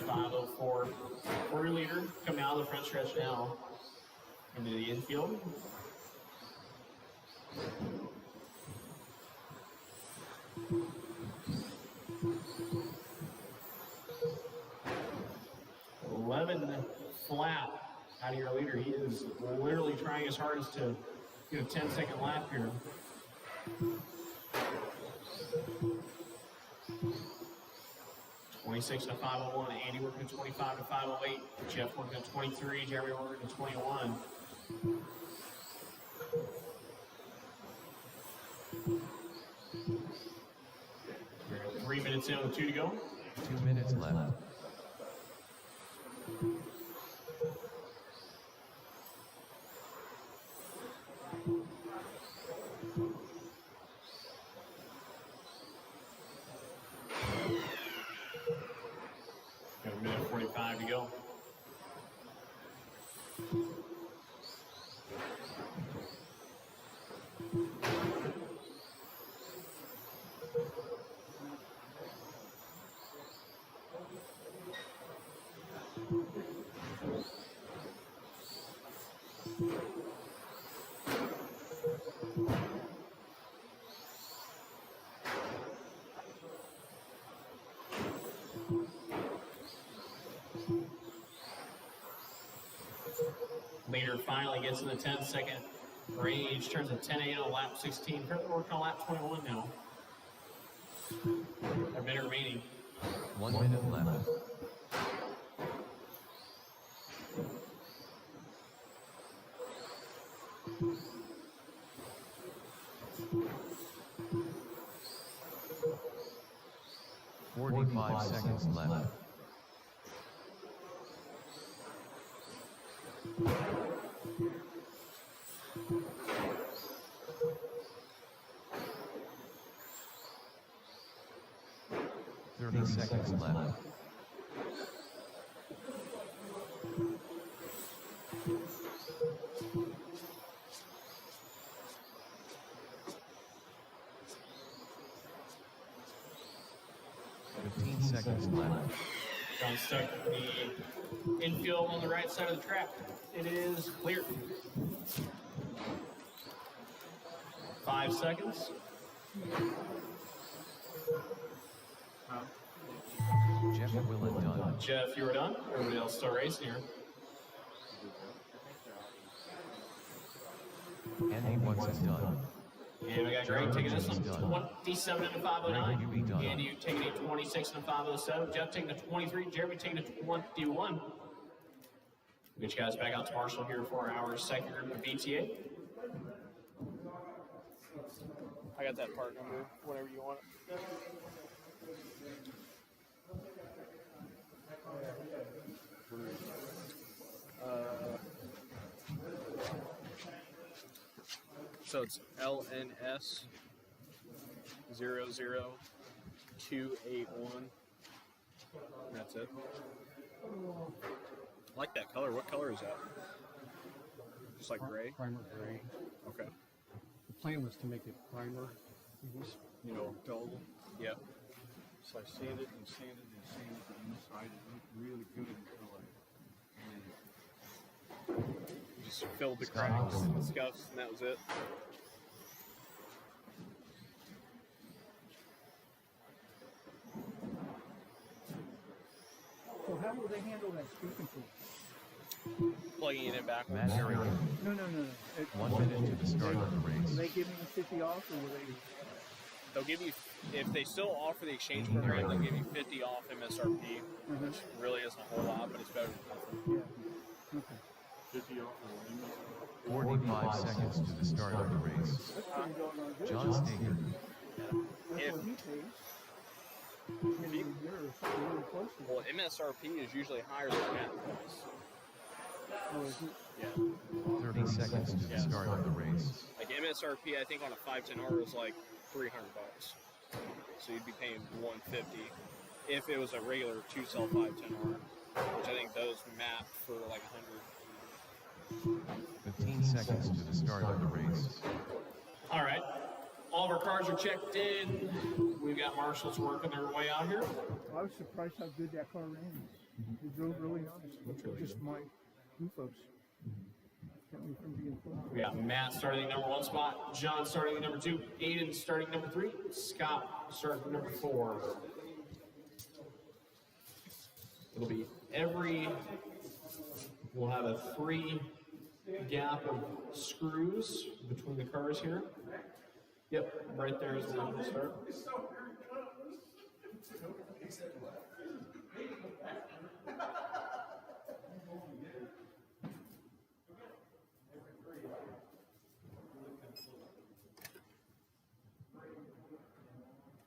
.504 for your leader. Coming out of the front stretch now into the infield. Flat out of your leader. He is literally trying his hardest to get a 10-second lap here. .26 to 5:01. Andy working at 25 to 5:08. Jeff working at 23. Jeremy working at 21. We're at 3 minutes in with 2 to go. 2 minutes left. Got a minute 45 to go. Leader finally gets in the 10-second range, turns a 10.8 on lap 16. Currently working on lap 21 now. A minute remaining. 1 minute left. Forty-five seconds left. Seconds left. Seconds left. John stuck the infield on the right side of the track. It is clear. 5 seconds. Jeff Will and done. Jeff, you were done. Everybody else still racing here. Andy once is done. And we got Greg taking this one 27 and a 5:09. Andy, you taking a 26 and a 5:07. Jeff taking a 23. Jeremy taking a 21. We'll get you guys back out to Marshall here for our second group of BTA. I got that part number whenever you want it. So it's LNS 00281. That's it. I like that color. What color is that? Just like gray? Primer gray. Okay. The plan was to make it primer, dull. Yeah. So I sanded and sanded and sanded the inside. It looked really good until Just filled the cracks and scuffs, and that was it. So how will they handle that speed control? plugging it in backwards. Matt Harrington, No. It, 1 minute to the start of the will race. they give me 50 off, or will they? They'll give you, if they still offer the exchange program, they'll give you 50 off MSRP, which really isn't a whole lot, but it's better than nothing. Yeah. Okay. 50 off. 45 seconds to the start of the race. That's been going on good. John Staker, That's If- what he pays. If you- You're really close to Well, MSRP is usually higher than that price. Oh, is it? Yeah. 30 seconds to the start of the race. Like MSRP, I think on a 510R is like $300. So you'd be paying $150 if it was a regular 2-cell 510R, which I think those map for like 100. 15 seconds to the start of the race. All right. All of our cars are checked in. We've got marshals working their way out here. I was surprised how good that car ran. It drove really nice. Just my goofos kept me from being full. We got Matt starting at number 1 spot, John starting at number 2, Aiden starting at number 3, Scott starting at number 4. It'll be we'll have a 3 gap of screws between the cars here. Yep, right there is where we'll start.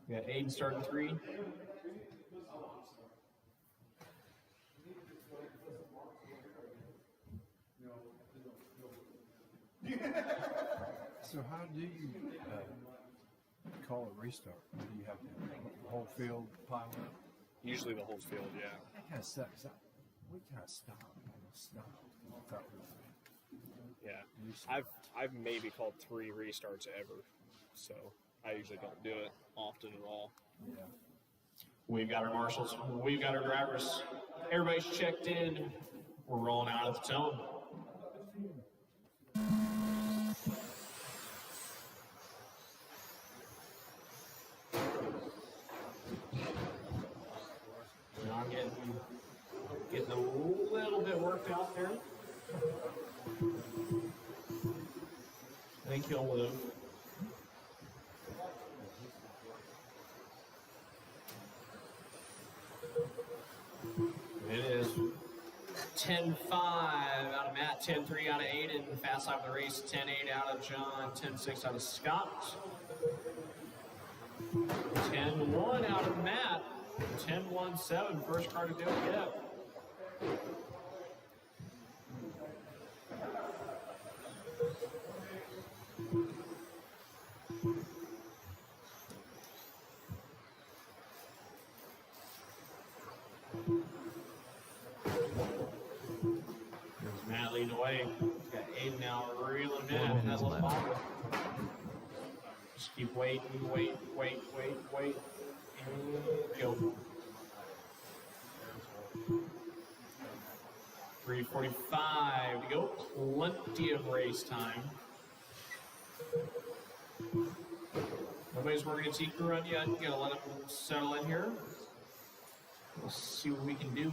We got Aiden starting 3. So how do you call a restart? Do you have to the whole field pile up? Usually the whole field, yeah. That kind of sucks. We kind of stopped. Without Yeah. I've maybe called 3 restarts ever, so I usually don't do it often at all. yeah. We've got our marshals, we've got our drivers. Everybody's checked in. We're rolling out of the zone. John getting a little bit worked out there. I think he'll live. It is 10-5 out of Matt, 10-3 out of Aiden, fast lap of the race, 10-8 out of John, 10-6 out of Scott, 10-1 out of Matt, 10-1-7, first car to do it yet. There's Matt leading away. He's got Aiden now reeling him in after that little bobble. Just keep waiting, wait. And go. 3:45 to go. Plenty of race time. Nobody's working a secret run yet. Gotta let them settle in here. We'll see what we can do.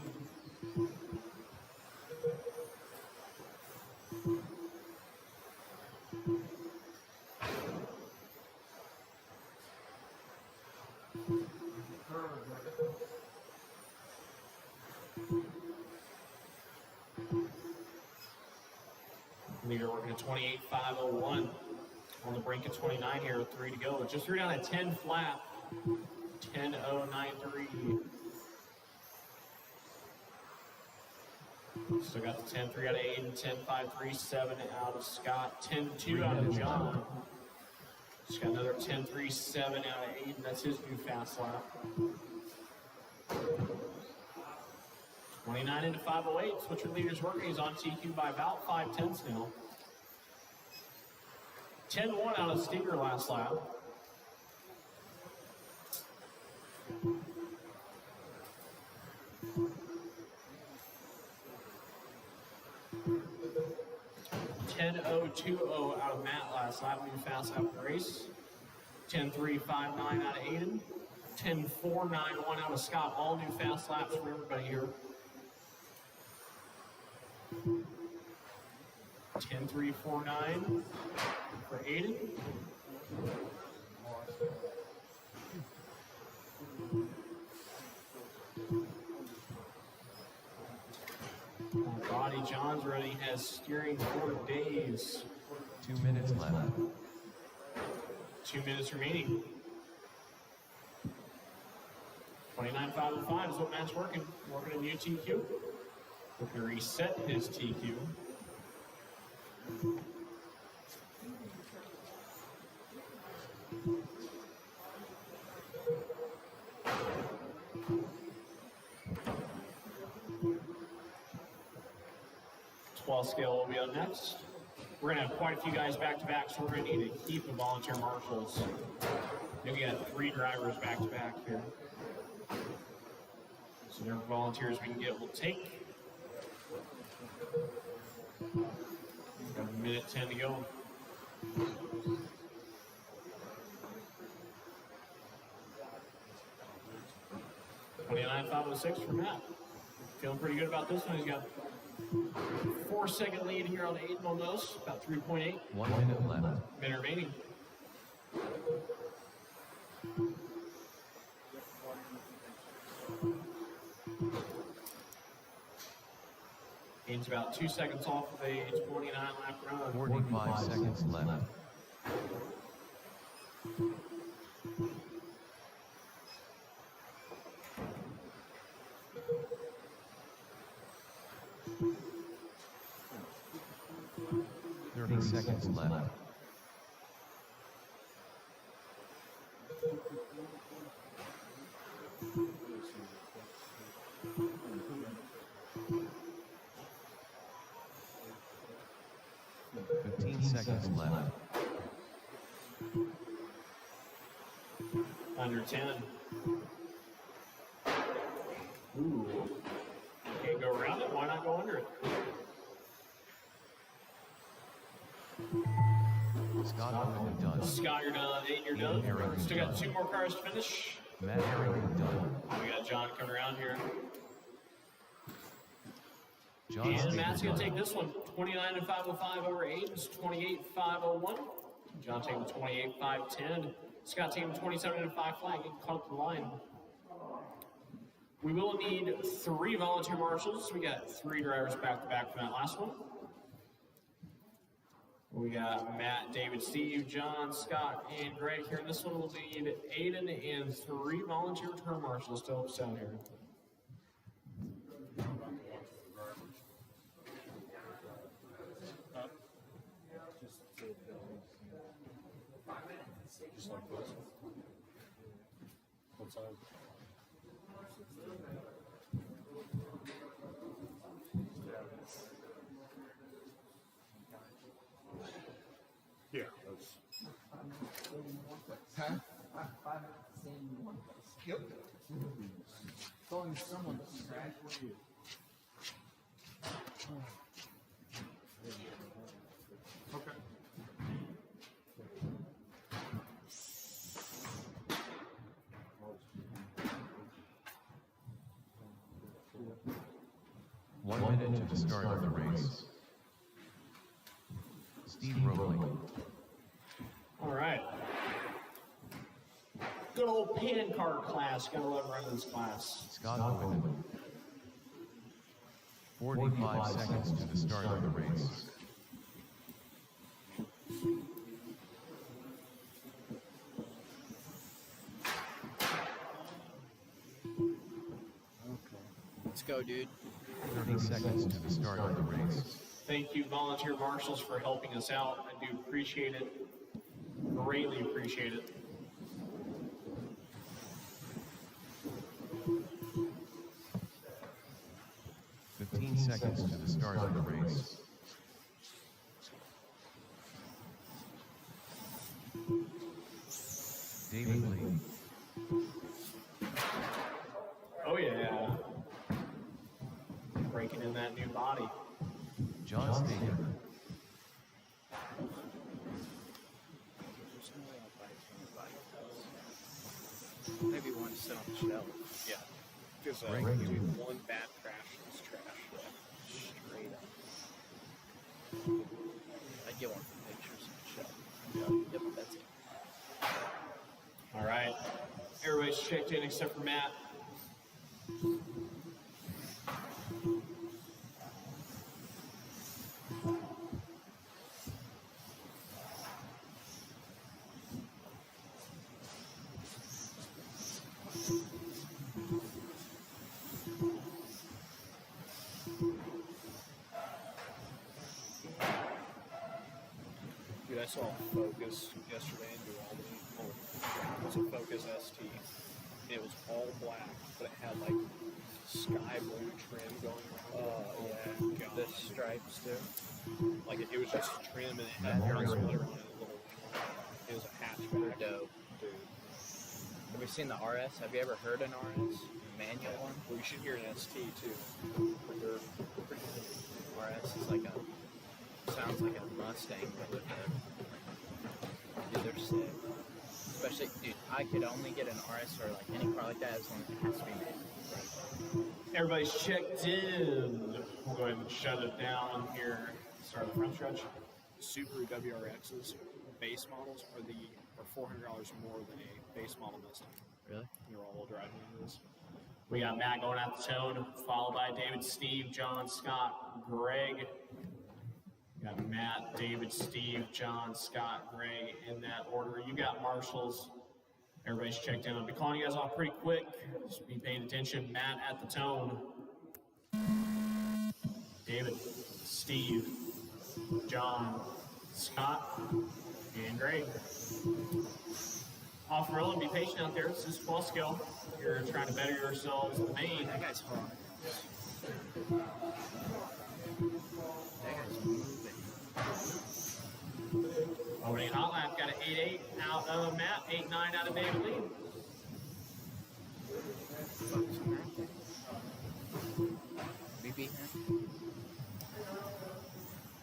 Leader working at 28.501. On the brink of 29 here, 3 to go. Just 3 down at 10 flat. 10.093. Still got the 10.3 out of Aiden, 10.537 out of Scott, 10.2 out of John. Just got another 10.37 out of Aiden. That's his new fast lap. 29 into 508. Switcher leader's working. He's on TQ by about 5/10 now. 10-1 out of Stinger last lap. (10.020) out of Matt last lap. New fast lap of the race. 10.359 out of Aiden. 10.491 out of Scott. All new fast laps for everybody here. 10.349 for Aiden. Body John's running has steering for days. 2 minutes left. 2 minutes remaining. 29.505 is what Matt's working. Working a new TQ. Looking to reset his TQ. Scale will be up next. We're going to have quite a few guys back to back, so we're going to need a heap of volunteer marshals. We got 3 drivers back to back here. So there are volunteers we can get, we'll take. Got a minute 10 to go. $29,506 for Matt. Feeling pretty good about this one. He's got 4-second lead here on Aiden on those, about 3.8. 1 minute left. Minute remaining. Aiden's about 2 seconds off of a 29 lap run. 45 seconds left. Seconds left. Seconds left. Under 10. Ooh. Can't go around it. Why not go under it? Scott Harrington done. Scott, you're done. Aiden, you're done. Harrington Still got done. 2 more cars to finish. Matt Harrington done. We got John coming around here. John And Stevens Matt's going to done. take this one. 29.505 over Aiden's 28.501. John taking 28.510. Scott taking 27.5 flag. Getting caught up the line. We will need 3 volunteer marshals. We got 3 drivers back to back from that last one. We got Matt, David, Steve, John, Scott, and Greg here. This one will need Aiden and 3 volunteer return marshals to help us out here. Just like this. What side? Yeah, that's. Huh? 5 same in one place. Yep. As long as someone doesn't crash for you. Okay. One minute to the start of the race. Steve Roebling. All right. Good old pan car class. Gotta love running this class. Scott Harrington. 45 seconds to the start of the race. Let's go, dude. 30 seconds to the start of the race. Thank you, volunteer marshals, for helping us out. I do appreciate it. Greatly appreciate it. Seconds to the start of the race. David Lee. Oh yeah. Breaking in that new body. John Steger. Maybe one to sit on the shelf. Yeah. Just Right. dude, one bad crash is trash. Straight up. get one for pictures and shit. Yep, that's it. All right. Everybody's checked in except for Matt. Dude, I saw a Focus yesterday in New Albany. Oh, it was a Focus ST. It was all black, but it had like sky blue trim going around. Yeah, the stripes too. Like it was just trim and it had one splitter on it, a little wing on it. It was a hatchback. Dope. Dude. Have you seen the RS? Have you ever heard an RS? Manual one? Well, you should hear an ST too. They're pretty good. RS is like a, sounds like a Mustang, but with a, dude, they're sick. Especially, dude, I could only get an RS or like any car like that as long as it has to be made. Everybody's checked in. We'll go ahead and shut it down here. Start the front stretch. Subaru WRXs base models are $400 more than a base model Mustang. Really? They're all-wheel drive vehicles. We got Matt going at the tone, followed by David, Steve, John, Scott, Greg. We got Matt, David, Steve, John, Scott, Greg in that order. You got marshals. Everybody's checked in. I'll be calling you guys off pretty quick. Just be paying attention. Matt at the tone. David, Steve, John, Scott, and Greg. Off-road and be patient out there. This is full skill. You're trying to better yourselves. The main. That guy's hard. That guy's moving. Opening hot lap, got an 8.8 out of Matt, 8.9 out of David Lee. We beat him.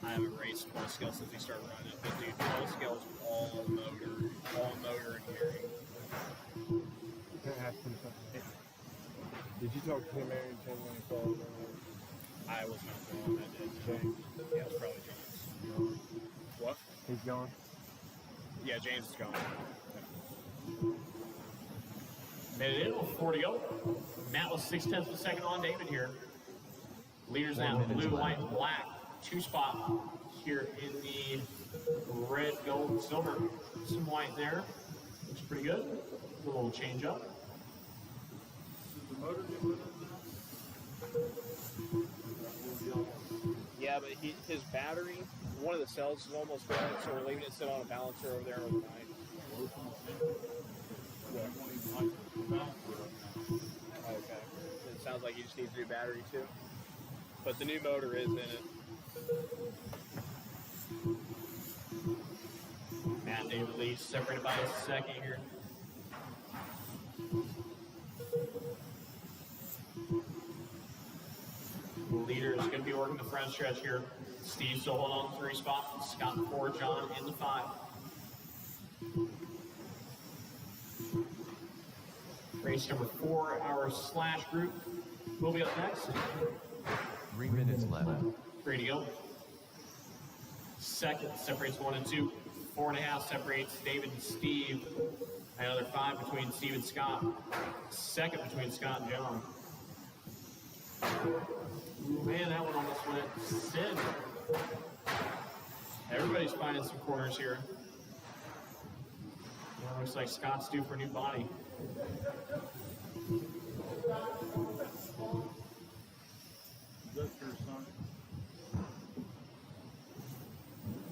I haven't raced full scale since we started running it, but dude, full scale is all motor and gearing. Can I ask him something? Did you talk to him, Arrington, when he called? I was not the one that did. James? Yeah, it was probably James. What? He's gone? Yeah, James is gone. Made it in with 4 to go. Matt was 0.6 of a second on David here. Leaders now, blue, white, and black. 2-spot here in the red, gold, and silver. Some white there. Looks pretty good. A little change up. Yeah, but his battery, one of the cells is almost dead, so we're leaving it sit on a balancer over there overnight. Okay. It sounds like he just needs a new battery too. But the new motor is in it. Matt and David Lee separated by a second here. The leader is going to be working the front stretch here. Steve still holding on to 3 spots. Scott 4, John in the 5. Race number 4, our slash group will be up next. 3 minutes left. 3 to go. Second separates 1 and 2. 4.5 separates David and Steve. Another 5 between Steve and Scott. Second between Scott and John. Ooh, man, that one almost went sin. Everybody's finding some corners here. Well, looks like Scott's due for a new body.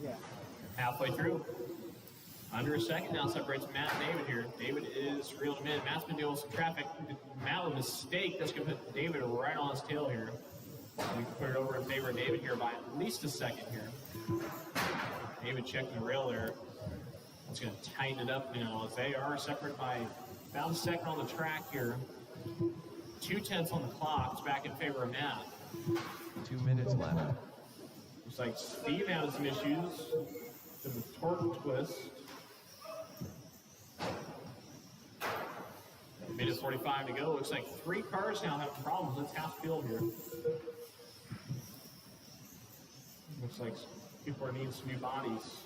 Yeah. Halfway through. Under a second now separates Matt and David here. David is reeled him in. Matt's been dealing with some traffic. Matt with a mistake. That's going to put David right on his tail here. We can put it over in favor of David here by at least a second here. David checking the rail there. That's going to tighten it up now as they are separated by about a second on the track here. 2/10 on the clock. It's back in favor of Matt. 2 minutes left. Looks like Steve had some issues with the torque twist. Minute 45 to go. Looks like 3 cars now have problems. It's half field here. Looks like People are needing some new bodies.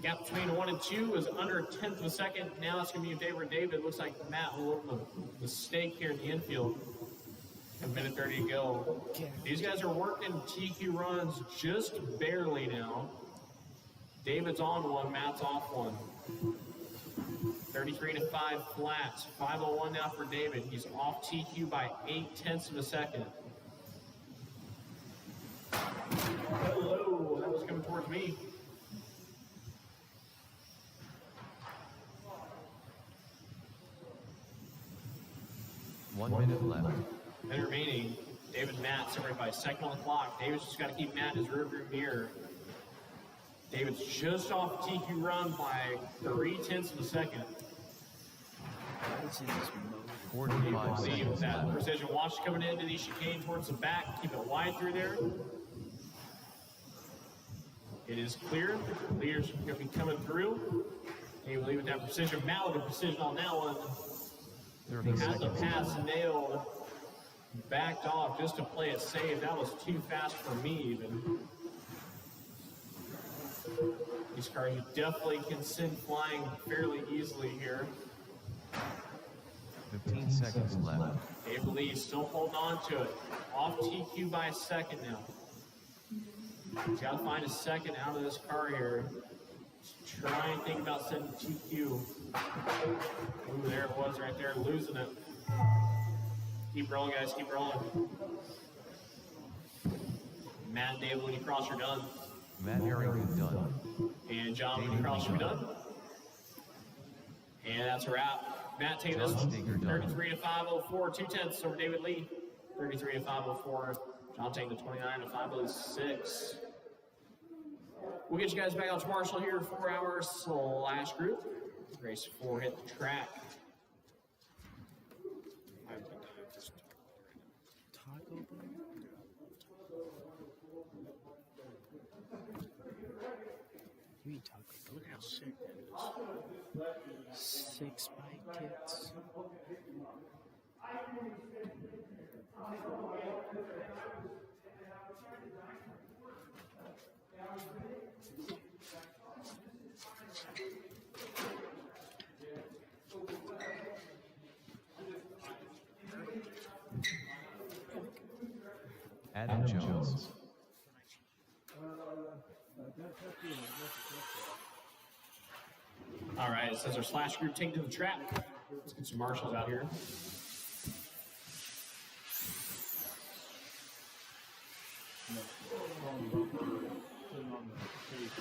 Gap between 1 and 2 is under a tenth of a second. Now it's going to be in favor of David. Looks like Matt will open a mistake here in the infield. A minute 30 to go. These guys are working TQ runs just barely now. David's on one, Matt's off one. 33 to 5 flats. 5:01 now for David. He's off TQ by 0.8 of a second. Hello, that was coming towards me. One minute left. And remaining, David and Matt separated by a second on the clock. David's just got to keep Matt in his rearview mirror. David's just off TQ run by 0.3 of a second. 45 seconds That left. precision watch coming into the chicane towards the back. Keep it wide through there. It is clear. Leaders are going to be coming through. And you leave with that precision. Matt with the precision on that one. 30 Has the seconds pass left. nailed. Backed off just to play it safe. That was too fast for me even. These cars definitely can send flying fairly easily here. 15 seconds left. Dave Lee still holding on to it. Off TQ by a second now. He's got to find a second out of this car here. Just try and think about sending TQ. Ooh, there it was right there, losing it. Keep rolling, guys, keep rolling. Matt and Dave, when you cross, you're done. Matt Harrington done. And John, when you cross, you're done. And that's a wrap. Matt taking this one. 33 to 5:04, 2/10 over David Lee. 33 to 5:04. John taking the 29 to 5:06. We'll get you guys back out to Marshall here in 4 hours. Last group. Race 4 hit the track. You eat tacos. Look how sick that is. 6 bite tits. Adam Jones. All right, it says our slash group taken to the track. Let's get some marshals out here.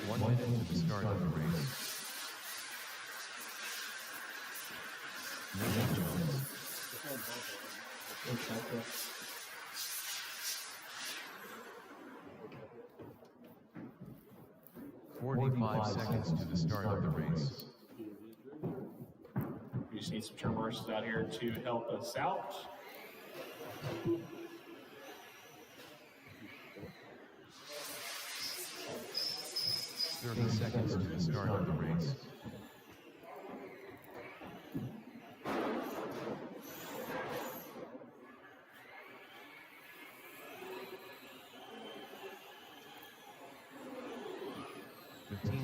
One minute to the start of the race. Nathan Jones. "45 seconds to the start of the race. We just need some turn marshals out here to help us out. "30 seconds to the start of the race.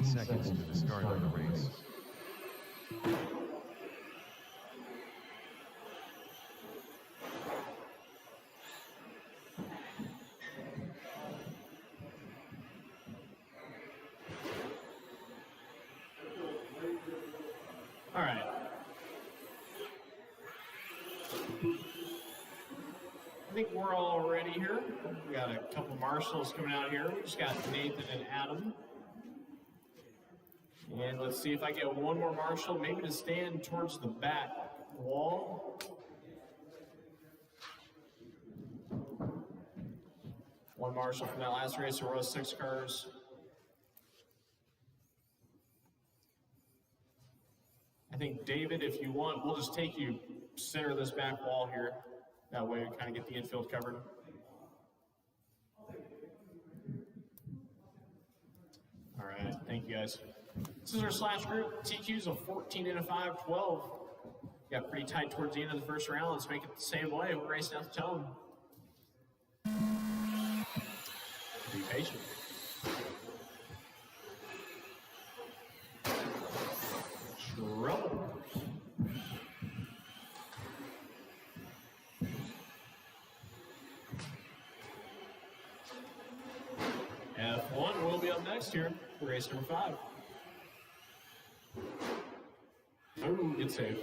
Seconds to the start of the race. All right. I think we're all ready here. We got a couple marshals coming out here. We just got Nathan and Adam. And let's see if I get one more marshal, maybe to stand towards the back wall. One marshal from that last race, there was 6 cars. I think, David, if you want, we'll just take you center of this back wall here. That way we kind of get the infield covered. All right, thank you guys. This is our slash group. TQ's a 14 and a 5, 12. Got pretty tight towards the end of the first round. Let's make it the same way. We're racing out the tone. patient. Trouble. F1 will be up next here for race number 5. Oh, good save.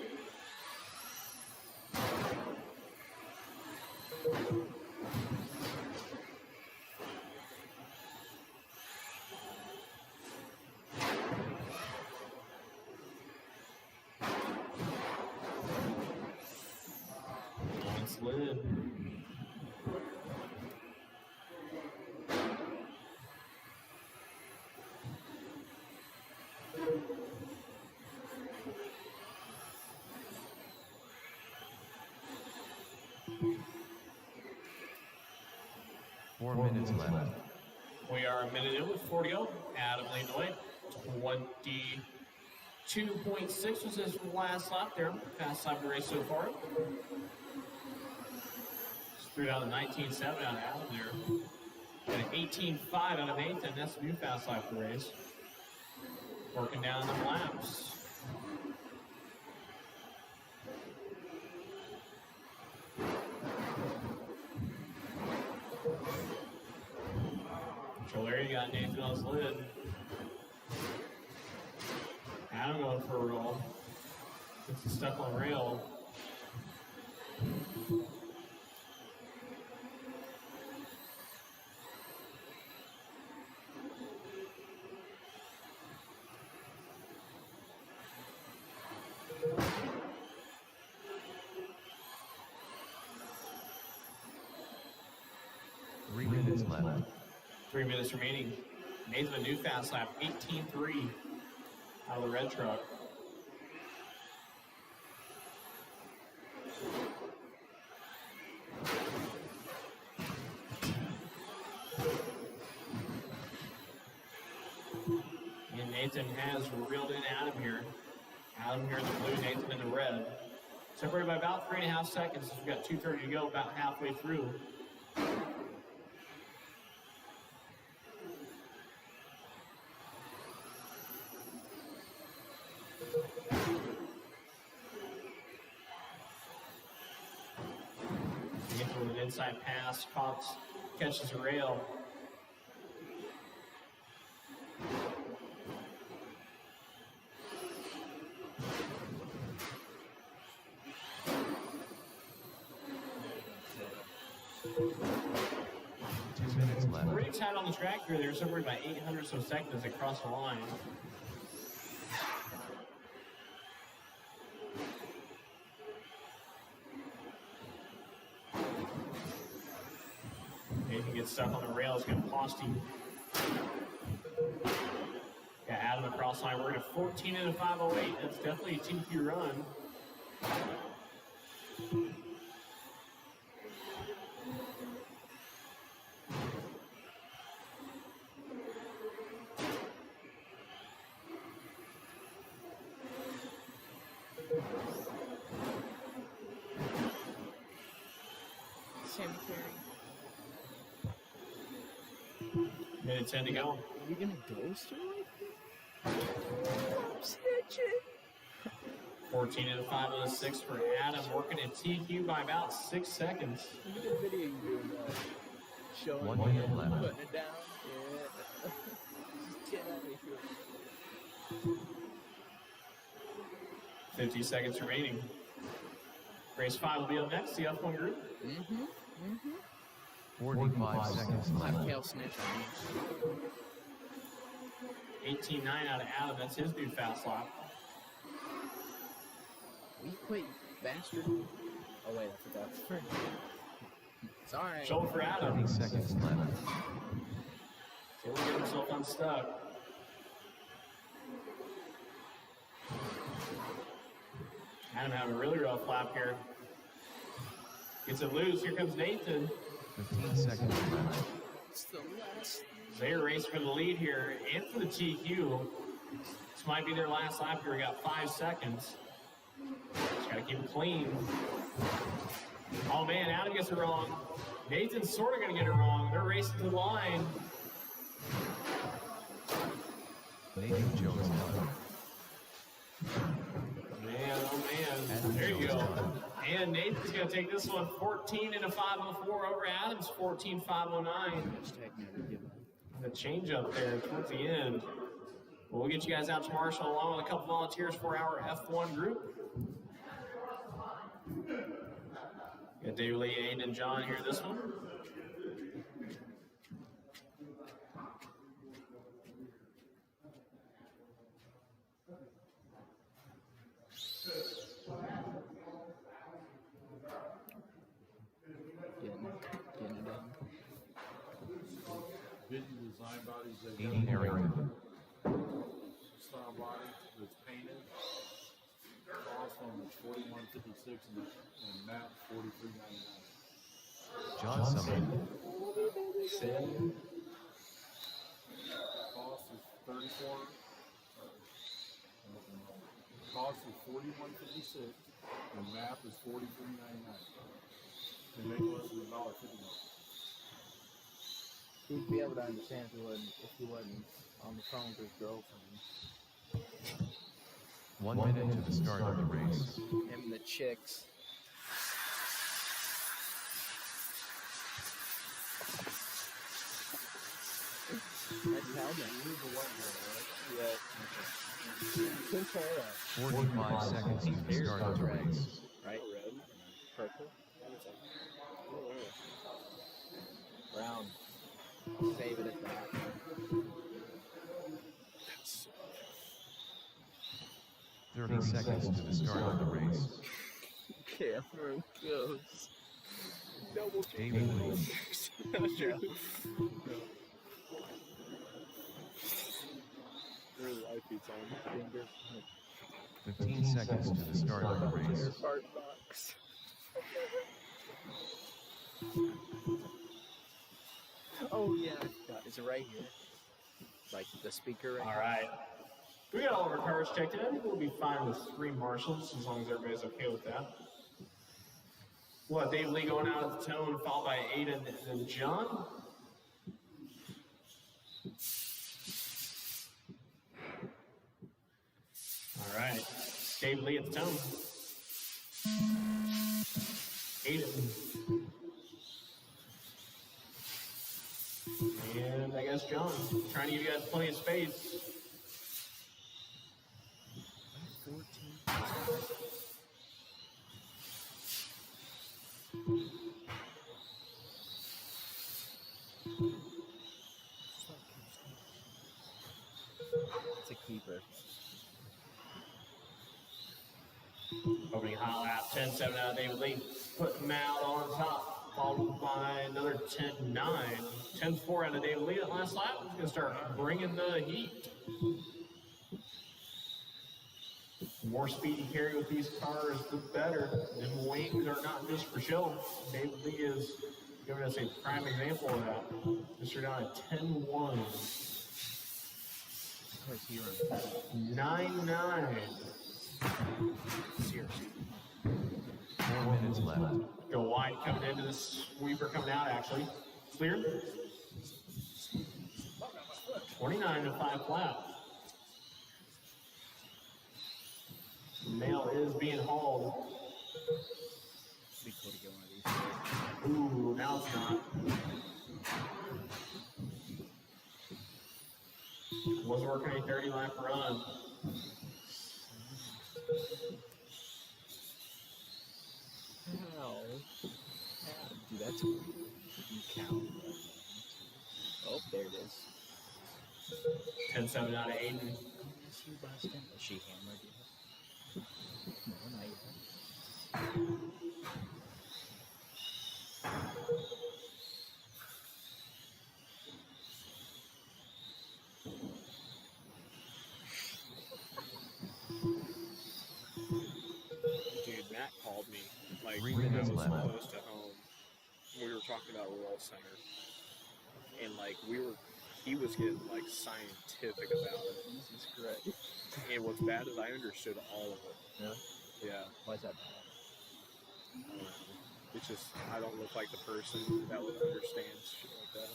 On slid. Four minutes left. We are a minute in with 40 go. Adam leading the way. 22.6 was his last lap there. Fast lap of the race so far. Just threw down a 19.7 out of Adam there. And an 18.5 out of Nathan. That's a new fast lap of the race. Working down the laps. So there you got Nathan on his lid. Adam going for a roll. Gets stuck on rail. Three minutes left. 3 minutes remaining. Nathan a new fast lap, 18.3 out of the red truck. And Nathan has reeled in Adam here. Adam here in the blue, Nathan in the red. Separated by about 3.5 seconds. We've got 2:30 to go, about halfway through. With an inside pass, Cox catches a rail. Pretty tight on the track here. They're separated by 800 so seconds as they cross the line. Nathan gets stuck on the rail. It's going to cost him. Got Adam across line. We're at 14 and a 508. That's definitely a TQ run. Cemetery. Minute 10 to go. Are you gonna ghost her like this? I'm snitching. 14 and a 506 for Adam, working at TQ by about 6 seconds. Look at the video you doing that. Showing 1 it, minute left. putting it down. Yeah. Just get out of here. 50 seconds remaining. Race 5 will be up next, the F1 group. 45 seconds Like left. Kale snitch on me. 18.9 out of Adam, that's his new fast lap. We quit, you bastard. Oh wait, I forgot. Sorry. Shoulder for Adam. 30 seconds left. So we'll get himself unstuck. Adam having a really rough lap here. Gets it loose. Here comes Nathan. 15 seconds left. It's the last. They're racing for the lead here and for the TQ. This might be their last lap here. We got 5 seconds. Just gotta keep it clean. Oh man, Adam gets it wrong. Nathan's sort of gonna get it wrong. They're racing to the line. Nathan Jones done. Man, oh man. There you go. And Nathan's going to take this one 14 and a 504 over Adams, 14.509. The change up there towards the end. Well, we'll get you guys out to Marshall along with a couple volunteers for our F1 group. Got David Lee, Aiden, and John here this one. Getting it done. Vision design bodies that Aiden Arrington. style body that's painted. Cost on the 4156 and map 4399. John Summit. Cost is 34. Cost is 4156 and map is 4399. They make less than $1.50. He'd be able to understand if he wasn't on the phone with his girlfriend. 1 minute to the start of the race. Him and the chicks. That's how they move the white girl, right? Yeah. Couldn't tell that. 45 seconds to the start of the race. Right? Red. Purple. Brown. I'll save it at that. That's 30 seconds to the start of the race. Camera goes. Double David Lee. There's light feeds on. 15 seconds to the start of the race. Fart box. Oh yeah, I forgot. Is it right here? Like the speaker right All right. We got all of our cars checked in. I think we'll be fine with 3 marshals as long as everybody's okay with that. We'll have Dave Lee going out at the tone, followed by Aiden and John. All right. Dave Lee at the tone. Aiden. And I guess John, trying to give you guys plenty of space. 14. It's a keeper. Opening hot lap, 10-7 out of David Lee. Putting him out on top, followed by another 10-9. 10-4 out of David Lee that last lap. He's going to start bringing the heat. The more speed you carry with these cars, the better. Them wings are not just for show. David Lee is giving us a prime example of that. Mr. down at 10-1. Where's he running? 9-9. Seriously. 4 minutes left. Go wide coming into this sweeper coming out actually. Clear. 29 to 5 flat. Mail is being hauled. Be cool to get one of these. Ooh, now it's not. Wasn't working a 30 lap run. How? Dude, that's you count. Oh, there it is. 10-7 out of Aiden. Is she busting? Is she hammered yet? No, not yet. Dude, Matt called me like 3 when I minutes was left. close to home. We were talking about Roll Center, and like he was getting like scientific about it. Jesus Christ. And what's bad is I understood all of it. Really? Yeah, Why is that bad? it's just I don't look like the person that would understand shit like that.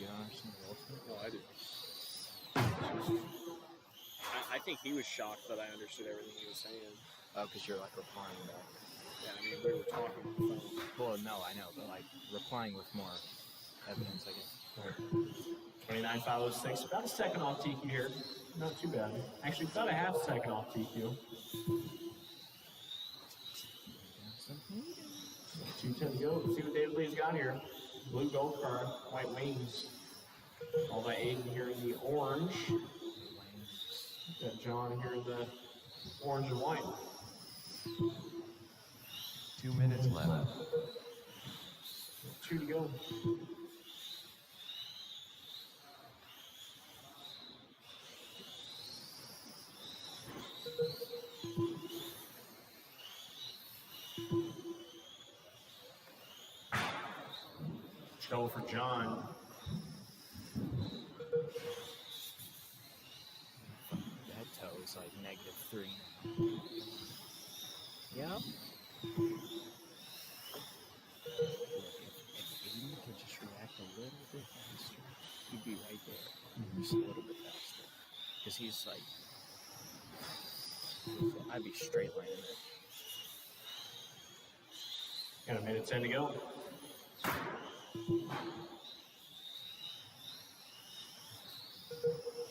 You don't understand the ultimate? No, I do. I think he was shocked that I understood everything he was saying. Oh, because you're like replying back. Yeah, I mean, we were talking on the phone. Well, no, I know, but like replying with more evidence, I guess. 29.506, about a second off TQ here. Not too bad. Actually, about a half second off TQ. 2:10 to go. Let's see what David Lee's got here. Blue gold card, white wings. All by Aiden here in the orange. Got John here in the orange and white. 2 minutes left. 2 to go. Trouble for John. That toe is like -3. Yep. If Aiden could just react a little bit faster, he'd be right there. Just a little bit faster. Because he's like, I'd be straight lining it. Got a minute 10 to go.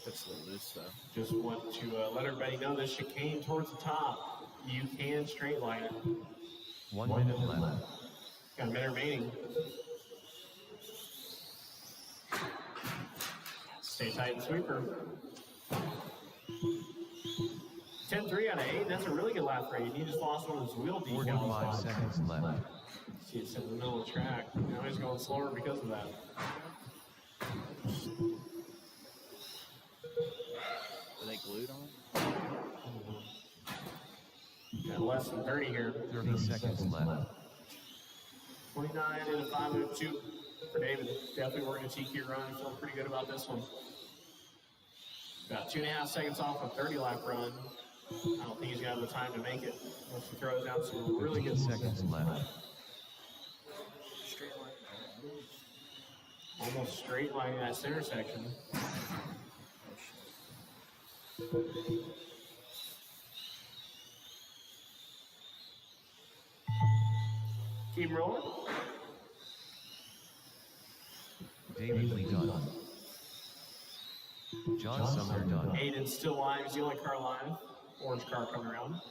That's a little loose though. Just want to let everybody know this chicane towards the top. You can straight line it. 1 minute left. Got a minute remaining. Stay tight and sweeper. 10-3 out of 8. That's a really good lap for Aiden. He just lost one of his wheel decals. 45 seconds left. See, it's in the middle of the track. Now he's going slower because of that. Are they glued on? Got less than 30 here. 30 seconds left. 29 and a 5:02 for David. Definitely working a TQ run. Feeling pretty good about this one. About 2.5 seconds off a 30 lap run. I don't think he's gonna have the time to make it. Once he throws out some really 15 good seconds left. Straight line. almost straight line that center section. Keep rolling. David Lee done. John Sumner done. Aiden still live. He's the only car live. Orange car coming around.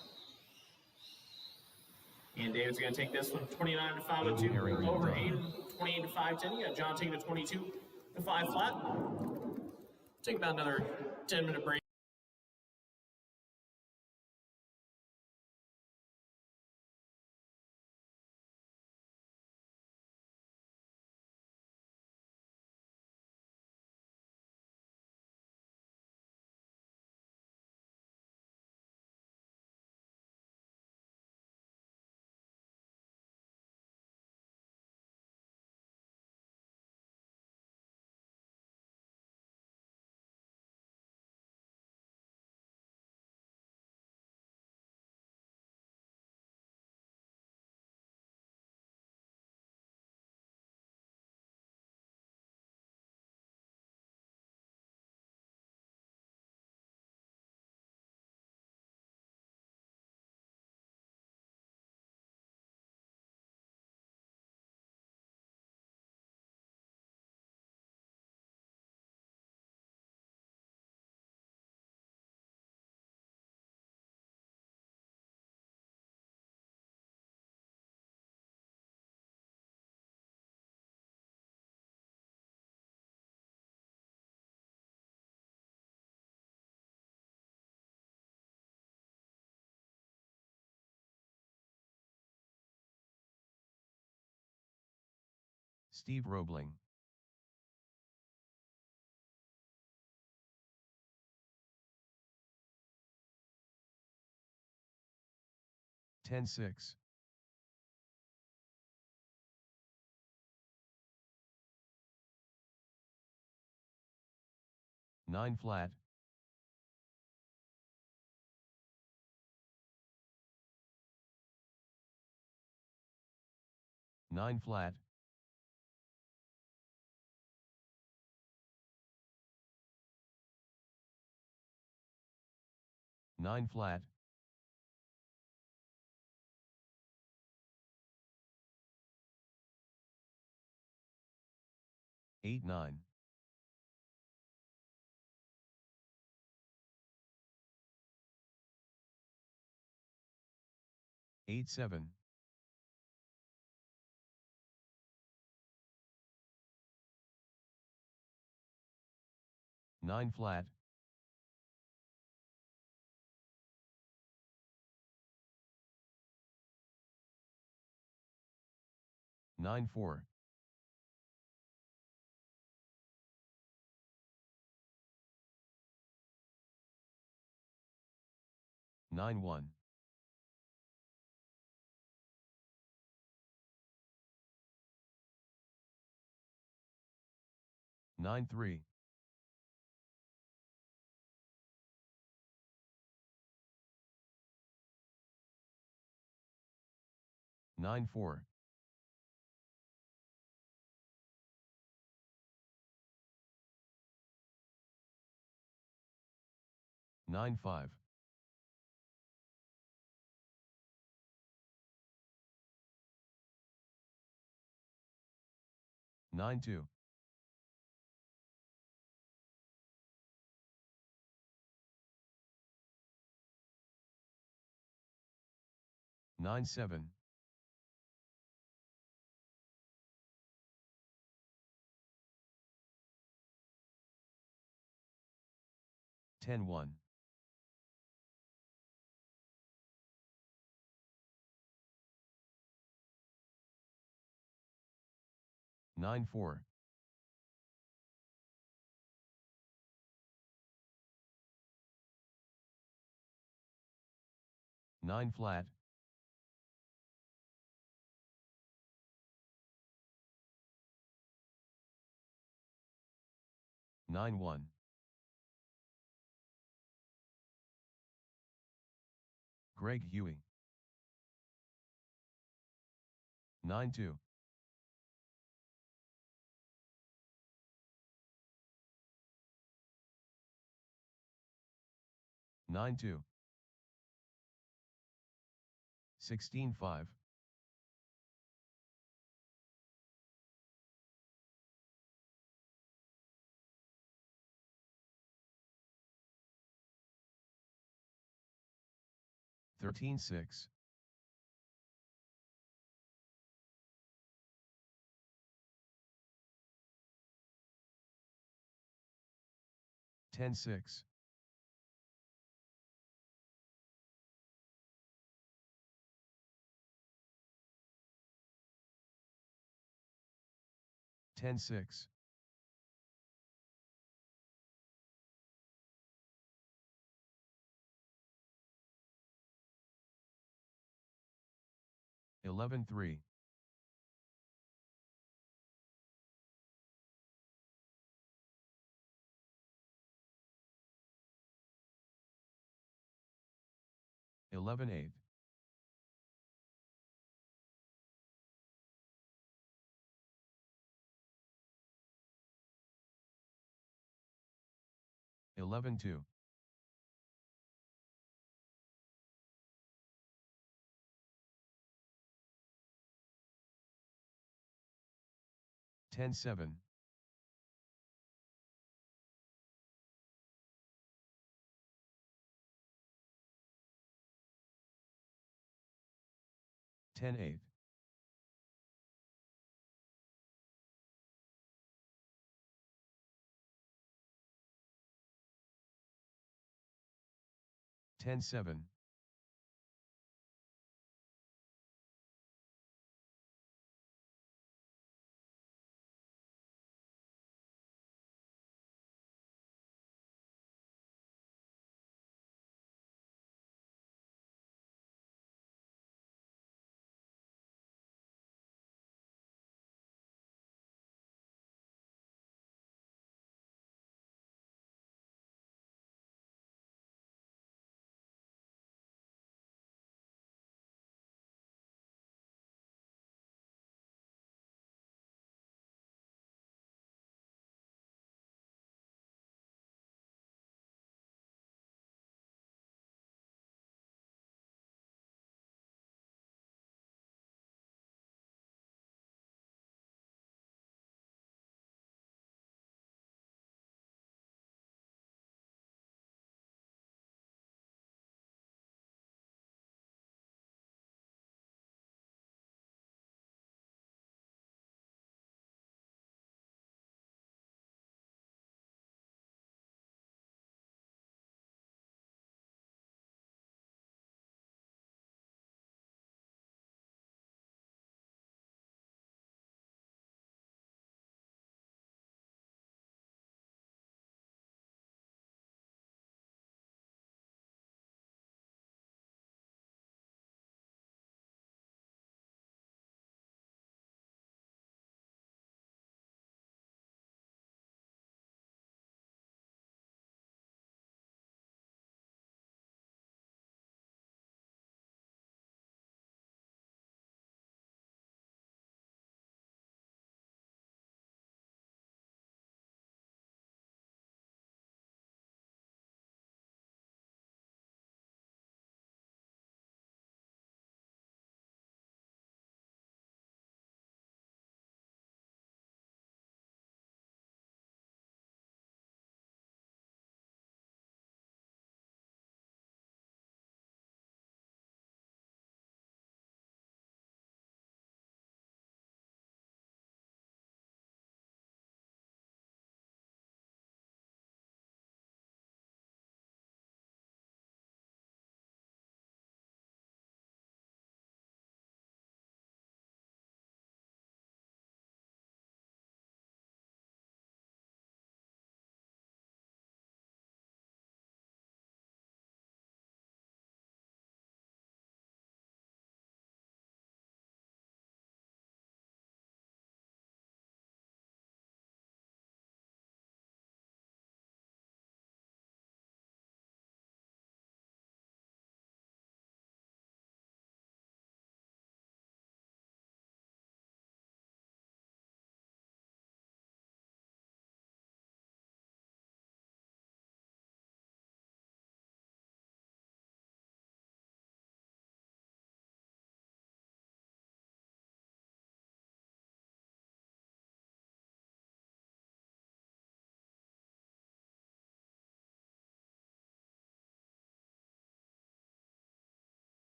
And David's going to take this one 29 to 502 over Aiden. 28 to 510. You got John taking a 22 to 5 flat. Take about another 10-minute break. Steve Roebling. Ten six. 9 flat. 9 flat. 9 flat. 8 9. 8 7. 9 flat. 9 4. 9 1. 9 3. 9 4. 9 5. 9 2. 9 7. 10 1. 9 4. 9 flat. 9 1. Greg Huey. 9 2. 9 2. 16 5. 13 6. 10 6. 10 6. 11 3. 11 8. 11 2. 10 7. 10 8. 10 7.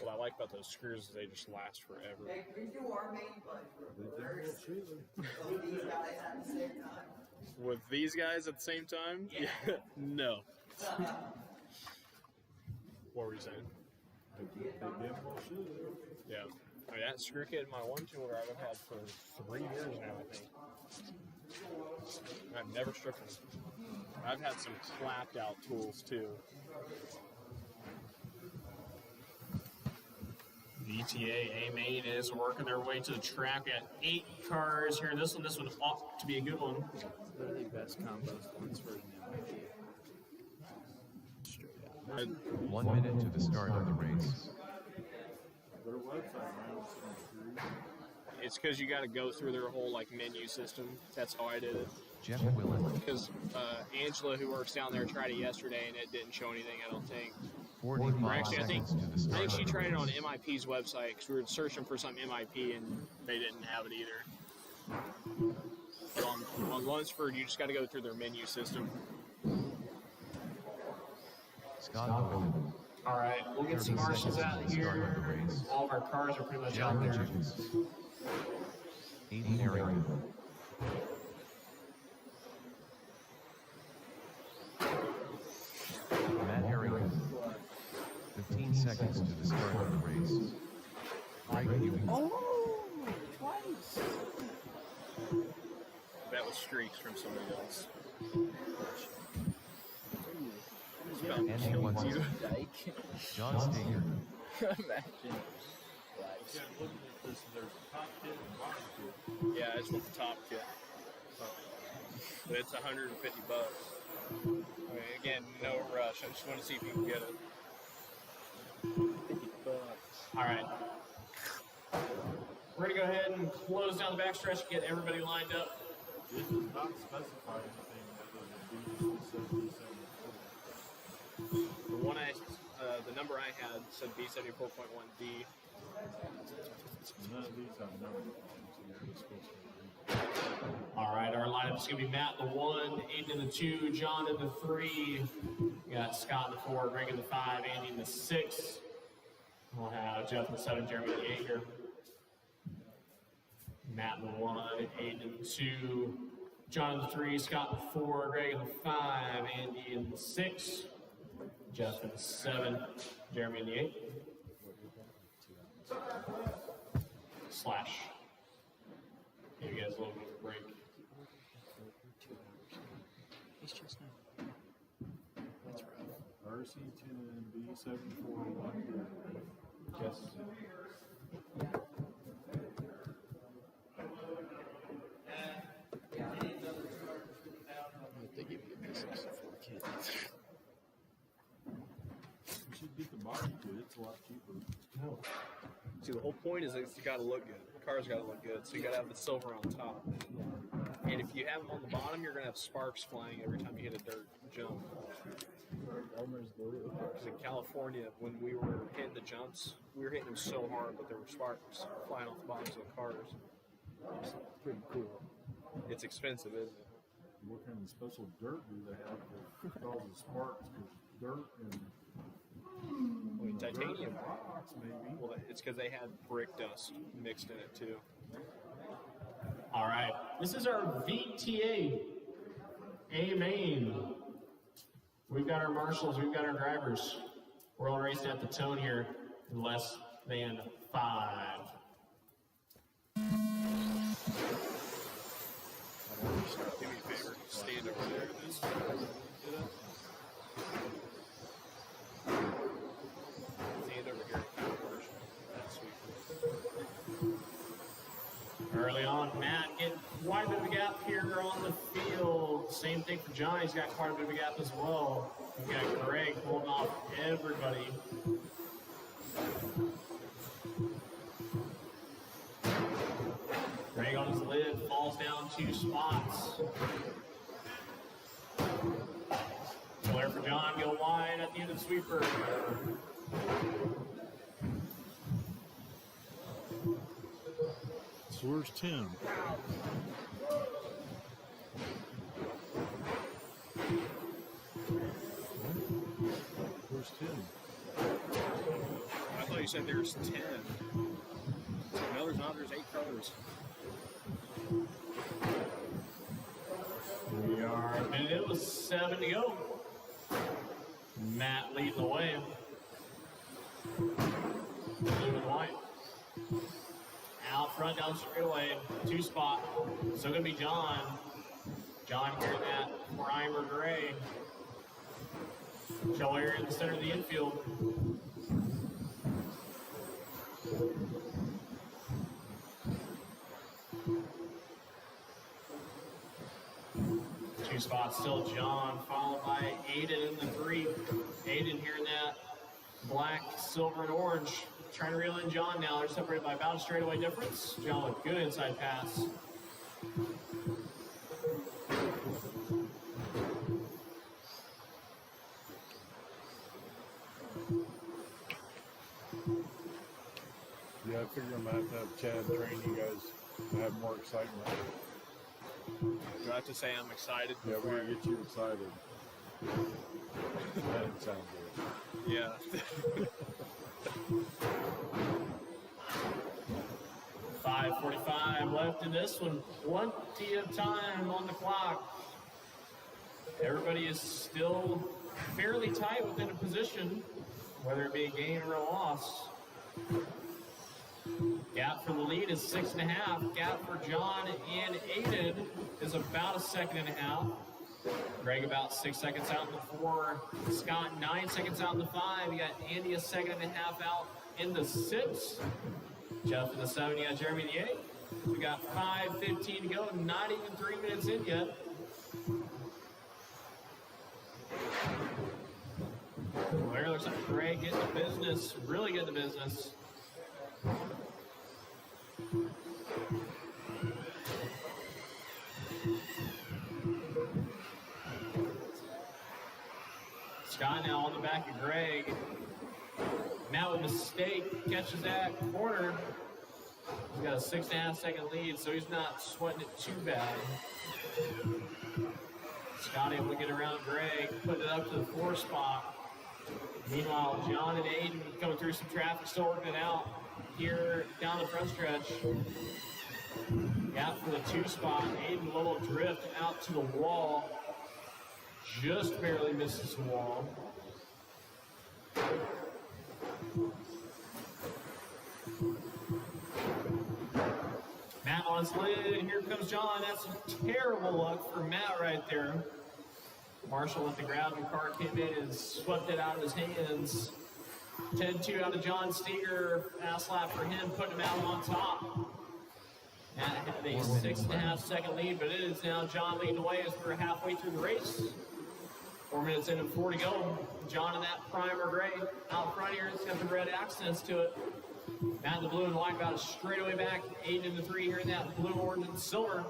What I like about those screws is they just last forever. Hey, we do our main play first. With these guys at the same time. With these guys at the same time? Yeah. No. What were you saying? Yeah. I mean, that screw kit in my 1-2-wheeler I've had for 3 years now, I think. I've never stripped them. I've had some clapped out tools too. VTA A-Main is working their way to the track. We got 8 cars here. This one ought to be a good one. What are the best combos ones for an MIP? Straight out. 1 minute to the start of the race. Their website now is some screws. It's because you got to go through their whole like menu system. That's how I did it. Jeff Willen, Because Angela, who works down there, tried it yesterday and it didn't show anything. I don't think. 45 Actually, I think seconds to the start she of the tried it on race. MIP's website because we were searching for some MIP and they didn't have it either. But on Lunsford, you just got to go through their menu system. Scott Owen, All right, we'll get 30 some marshals seconds out to the start of the here. race. All of our cars are pretty much out Jeremy there. Jenkins, 80 Harrington, Matt Harrington, 15 seconds to the start of the race. Greg Ewing, Oh, twice. That was streaks from somebody else. Andy Wetzel, Dyke. John Stager, Imagine. Yeah, looking at this, there's a top kit and bottom kit. Yeah, it's with the top kit. But it's $150. I mean, again, no rush. I just want to see if you can get it. All right. We're going to go ahead and close down the backstretch and get everybody lined up. It does not specify anything other than B77. The one the number I had said B74.1D. None of these have numbers. So you're just supposed to read. All right, our lineup is going to be Matt in the 1, Aiden in the 2, John in the 3. We got Scott in the 4, Greg in the 5, Andy in the 6. We'll have Jeff in the 7, Jeremy in the 8 here. Matt in the 1, Aiden in the 2, John in the 3, Scott in the 4, Greg in the 5, Andy in the 6, Jeff in the 7, Jeremy in the 8. Slash. Give you guys a little bit of a break. He's just now. That's rough. RC10 B741. Yes. They give you a B64 kit. You should get the bottom kit. It's a lot cheaper. No. See, the whole point is it's got to look good. The car's got to look good, so you got to have the silver on top. And if you have them on the bottom, you're going to have sparks flying every time you hit a dirt jump. Elmer's blue. Because in California, when we were hitting the jumps, we were hitting them so hard that there were sparks flying off the bottoms of the cars. Pretty cool. It's expensive, isn't it? What kind of special dirt do they have that causes sparks? Because dirt and I mean, titanium. rocks, maybe. Well, it's because they had brick dust mixed in it too. All right, this is our VTA A-Main. We've got our marshals, we've got our drivers. We're all racing at the tone here in less than 5. Do me a favor, stand over there. Stand over here. That's sweet. Early on, Matt getting quite a bit of a gap here on the field. Same thing for John. He's got quite a bit of a gap as well. We've got Greg holding off everybody. Greg on his lid falls down 2 spots. Flare for John, go wide at the end of the sweeper. So where's Tim? said there's 10. No, there's not. There's 8 cars. We are a minute in with 7 to go. Matt leading the way. Blue and white. Out front down straightaway. 2 spot. So gonna be John. John here in that primer gray. Shell area in the center of the infield. Two spots still John, followed by Aiden in the 3. Aiden here in that black, silver, and orange. Trying to reel in John now. They're separated by about a straightaway difference. John with good inside pass. Yeah, I figure I'm going to have Chad train you guys to have more excitement. Do I have to say I'm excited? Yeah, we're before going to get you excited. That didn't sound good. Yeah. 5:45 left in this one. Plenty of time on the clock. Everybody is still fairly tight within a position, whether it be a gain or a loss. Gap for the lead is 6.5. Gap for John and Aiden is about a 1.5. Greg about 6 seconds out in the 4. Scott 9 seconds out in the 5. You got Andy a 2.5 out in the 6. Jeff in the 7. You got Jeremy in the 8. We got 5:15 to go. Not even 3 minutes in yet. Well, there looks like Greg getting the business. Really getting the business. Scott now on the back of Greg. Matt with a mistake, catches that corner. He's got a 6.5 second lead, so he's not sweating it too bad. Scott able to get around Greg, put it up to the 4 spot. Meanwhile, John and Aiden coming through some traffic, still working it out here down the front stretch. Gap for the 2 spot. Aiden a little drift out to the wall. Just barely misses the wall. Matt on his lid, and here comes John. That's a terrible luck for Matt right there. Marshall with the grab, and car came in and swept it out of his hands. 10-2 out of John Steger. Fast lap for him, putting him out on top. Matt had a 6.5 second lead, but it is now John leading the way as we're halfway through the race. 4 minutes in and 4 to go. John in that primer gray out front here. It's got the red accents to it. Matt in the blue and white about a straightaway back. Aiden in the 3 here in that blue, orange, and silver.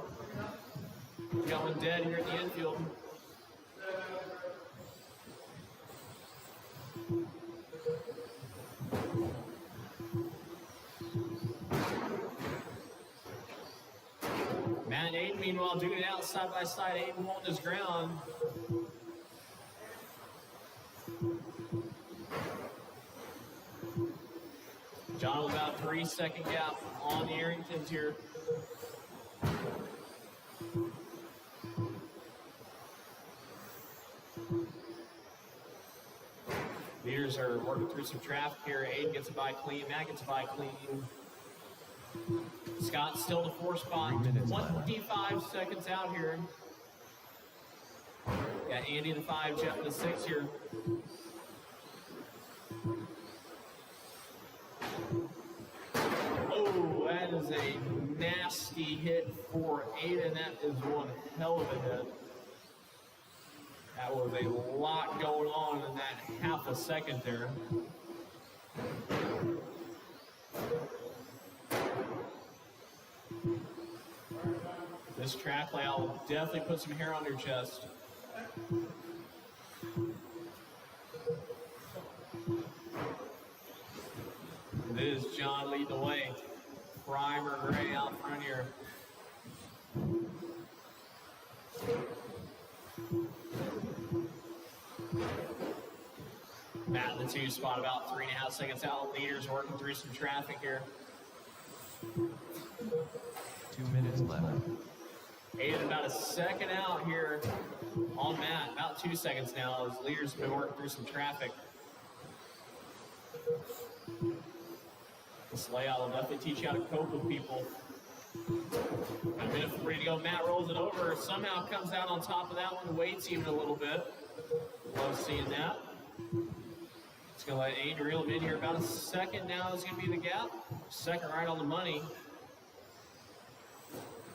Going dead here in the infield. Matt and Aiden, meanwhile, doing it out side by side. Aiden holding his ground. John with about 3 second gap on the Arringtons here. Leaders are working through some traffic here. Aiden gets it by clean. Matt gets it by clean. Scott still the 4 spot. 25 seconds out here. Got Andy the 5, Jeff the 6 here. Oh, that is a nasty hit for Aiden. That is one hell of a hit. That was a lot going on in that half a second there. This track layout will definitely put some hair on your chest. This is John leading the way. Primer gray out front here. Matt in the 2 spot, about 3.5 seconds out. Leaders working through some traffic here. 2 minutes left. Aiden about a second out here on Matt. About 2 seconds now as leaders have been working through some traffic. This layout will definitely teach you how to cope with people. A minute for ready to go. Matt rolls it over. Somehow comes out on top of that one. Waits even a little bit. Love seeing that. It's going to let Aiden reel him in here. About a second now is going to be the gap. Second right on the money.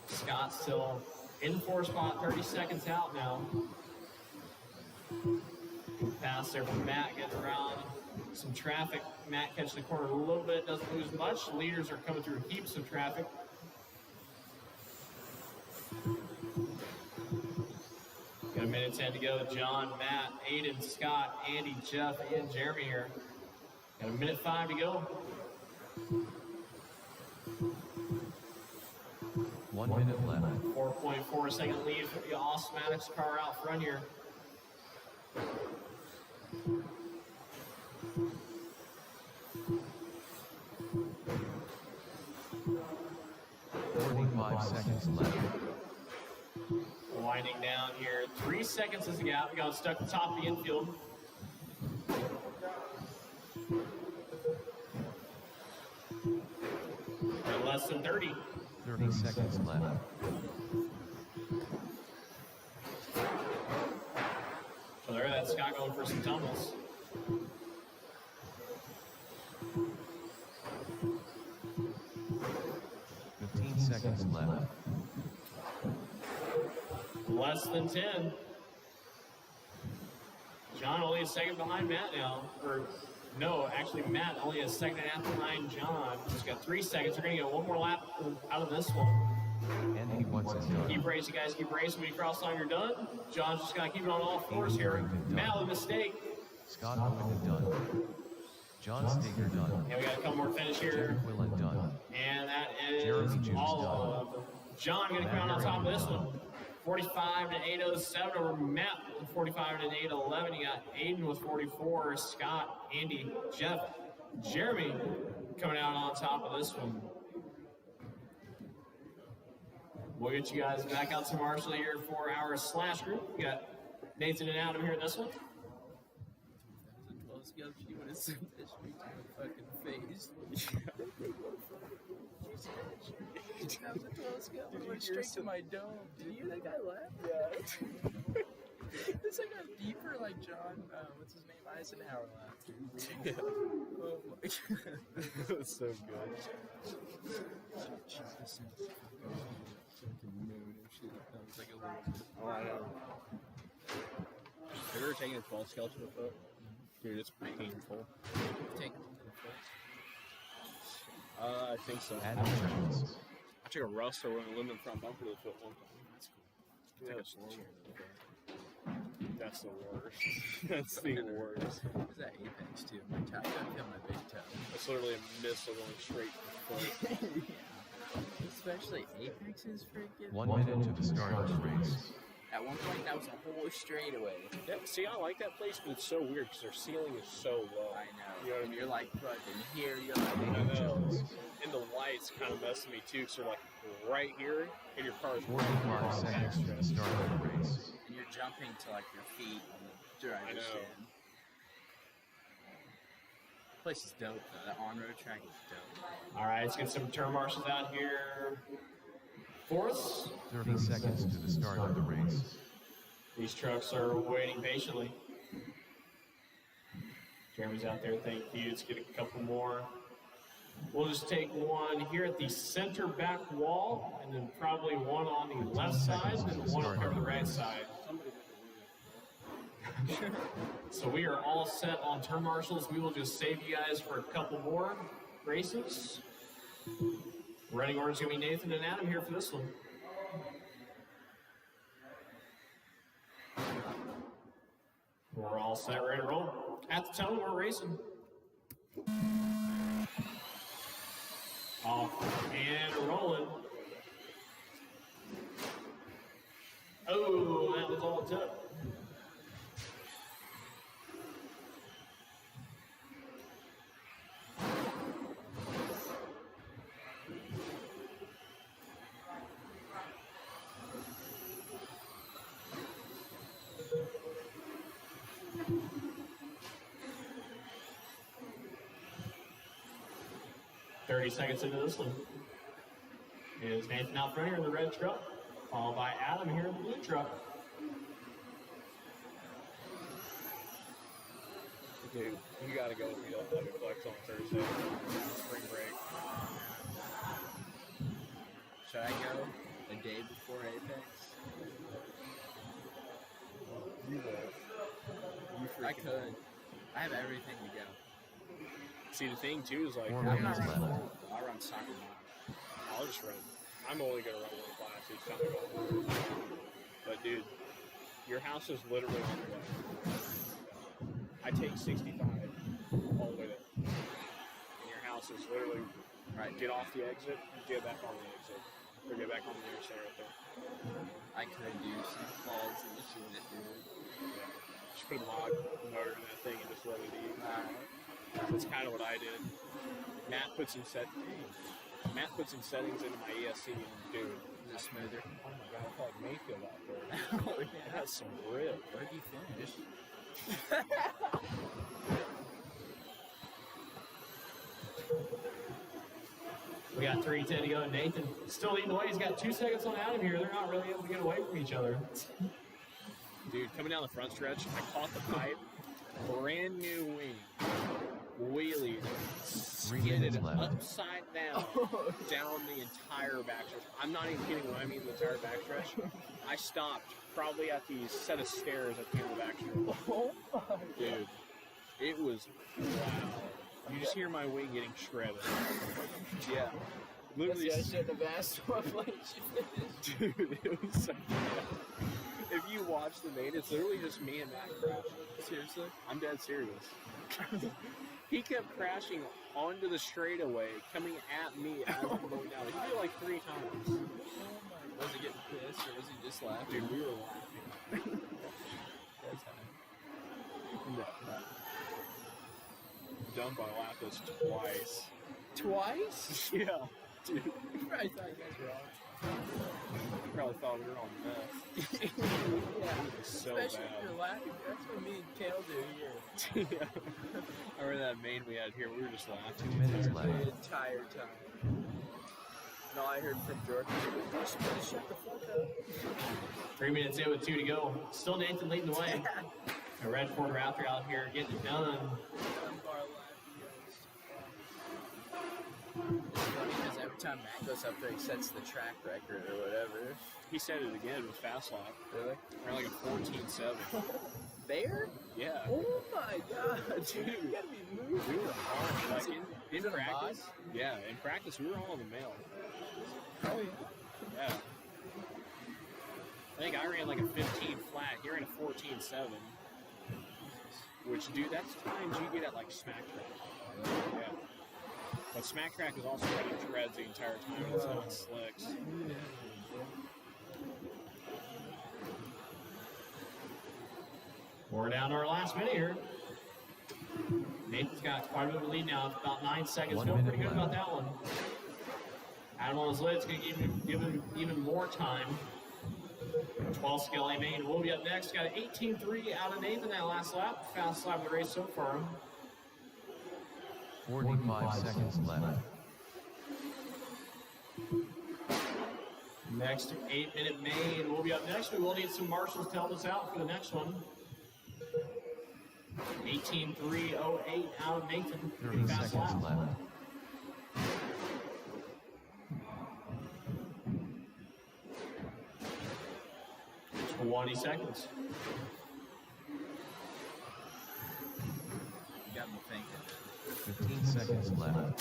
Scott still in 4th spot, 30 seconds out now. Pass there from Matt, getting around some traffic. Matt catching the corner a little bit, doesn't lose much. Leaders are coming through heaps of traffic. Got a minute 10 to go. John, Matt, Aiden, Scott, Andy, Jeff, and Jeremy here. Got a minute 5 to go. 1 minute left. 4.4 second lead for the Osmatics car out front here. Seconds left. Winding down here. 3 seconds is the gap. We got stuck at the top of the infield. And less than 30. 30 seconds left. So there, that's Scott going for some tumbles. Seconds left. Less than 10. John only a second behind Matt now. Or, no, actually Matt only a second and a half behind John. He's got 3 seconds. We're going to get one more lap out of this one. And he wants it done. Keep racing, guys. Keep racing. When you cross line, you're done. John's just got to keep it on all fours here. Matt with a mistake. Scott Owen done. John Staker done. And we got a couple more finish here. Willen done. And that is all of them. John going to come out on top of this one. 45 to 807 over Matt with 45 to 811. You got Aiden with 44, Scott, Andy, Jeff, Jeremy coming out on top of this one. We'll get you guys back out to Marshall here for our slash group. We got Nathan and Adam here in this one. She would have sent that straight to my fucking face. That was a 12 scale. It went straight to my dome. Did you hear that guy laugh? Yeah. This guy got deeper like John, what's his name? Eisenhower laughed. Yeah. Oh my god. That was so good. Oh, I know. Have you ever taken a 12 scale to the foot? Dude, it's painful. Take I think so. Adam Jones. I took a rust over an aluminum front bumper to the foot one time. That's cool. That's the worst. That's the worst. Is that Apex too? My toe. I gotta feel my big toe. It's literally a missile going straight to the foot. Yeah. Especially Apex is freaking. 1 minute to the start of the race. At one point, that was a whole straightaway. Yeah, see, I like that place, but it's so weird because their ceiling is so low. I know. You know what I And mean? you're like fucking here. You're like. I know. And the lights kind of mess with me too, because they're like right here, and your car's 45 seconds to the start of the race. And you're jumping to like your feet on the driver's know. shin. Place is dope though. That on-road track is dope. All right, let's get some turn marshals out here for us. 30 seconds to the start of the race. These trucks are waiting patiently. Jeremy's out there, thank you. Let's get a couple more. We'll just take one here at the center back wall, and then probably one on the left side, and then one over the right side. So we are all set on turn marshals. We will just save you guys for a couple more races. Running order is going to be Nathan and Adam here for this one. We're all set, ready to roll. At the tone, we're racing. Off and rolling. Oh, that was all it took. 30 seconds into this one. Is Nathan out front here in the red truck, followed by Adam here in the blue truck. Dude, you gotta go with me to Heavy Flex on Thursday. Spring break. Should I go a day before Apex? You will. You freaking I could. I have everything to go. See, the thing too is like, 4 I'm minutes not left. running. I run soccer now. I'll just run. I'm only gonna run one class each time I go. But dude, your house is literally on the way. I take 65 all the way there. And your house is literally right. Get off the exit, get back on the exit, or get back on the interstate right there. I could do some calls in the unit, dude. Yeah. Just put a mod motor in that thing and just let it eat. That's kind of what I did. Matt put some settings into my ESC, and dude, Is it smoother? oh my god, I felt like Mayfield out there. Oh, It yeah. has some grip. Where'd you finish? We got 3:10 to go. Nathan still leading the way. He's got 2 seconds on Adam here. They're not really able to get away from each other. Dude, coming down the front stretch, I caught the pipe, brand new wing, wheelie, 3 skidded minutes left. upside down, down the entire backstretch. I'm not even kidding when I mean the entire backstretch. I stopped probably at the set of stairs at the end of the backstretch. Oh my Dude, it was, wow. You just hear my wing getting shredded. Yeah. Literally, I should have asked what place you finished. dude, it was so bad. If you watch the main, it's literally just me and Matt crashing. Seriously? I'm dead serious. He kept crashing onto the straightaway, coming at me as I'm going down. He did it like 3 times. Oh my. Was he getting pissed or was he just laughing? Dude, we were laughing. That's high. No. Dump, I laughed at us twice. Twice? Yeah, dude. You probably thought you guys were on. You probably thought we were on meth. Yeah. It was so Especially bad. if you're laughing. That's what me and Kale do here. Yeah. I remember that main we had here, we were just laughing. 2 minutes The left. entire time. And all I heard from Jordan was, "You're supposed to shut the fuck up." 3 minutes in with 2 to go. Still Nathan leading the way. A red Ford Raptor out here getting it done. Because every time Matt goes up there, he sets the track record or whatever. He said it again with Fast Lap. Really? Ran like a 14.7. There? Yeah. Oh my god, dude. You gotta be moving. We were on, like in Is it a practice. Yeah, in practice we were all in the mail. Oh yeah. Yeah. I think I ran like a 15 flat. He ran a 14.7. Which, dude, that's times you get at like Smack Track. Yeah. But Smack Track is also running treads the entire time. It's not slicks. We're down to our last minute here. Nathan's got quite a bit of a lead now. It's about 9 seconds. 1 Feeling minute pretty good left. about that one. Adam on his lid. It's going to give him even more time. 12 scale A main. We'll be up next. Got an 18.3 out of Nathan that last lap. Fastest lap of the race so far. 45 seconds left. Next 8-minute main. We'll be up next. We will need some marshals to help us out for the next one. 18.308 out of Nathan. 30 Fast seconds lap. left. 20 seconds. You got me thinking. 15 seconds left. That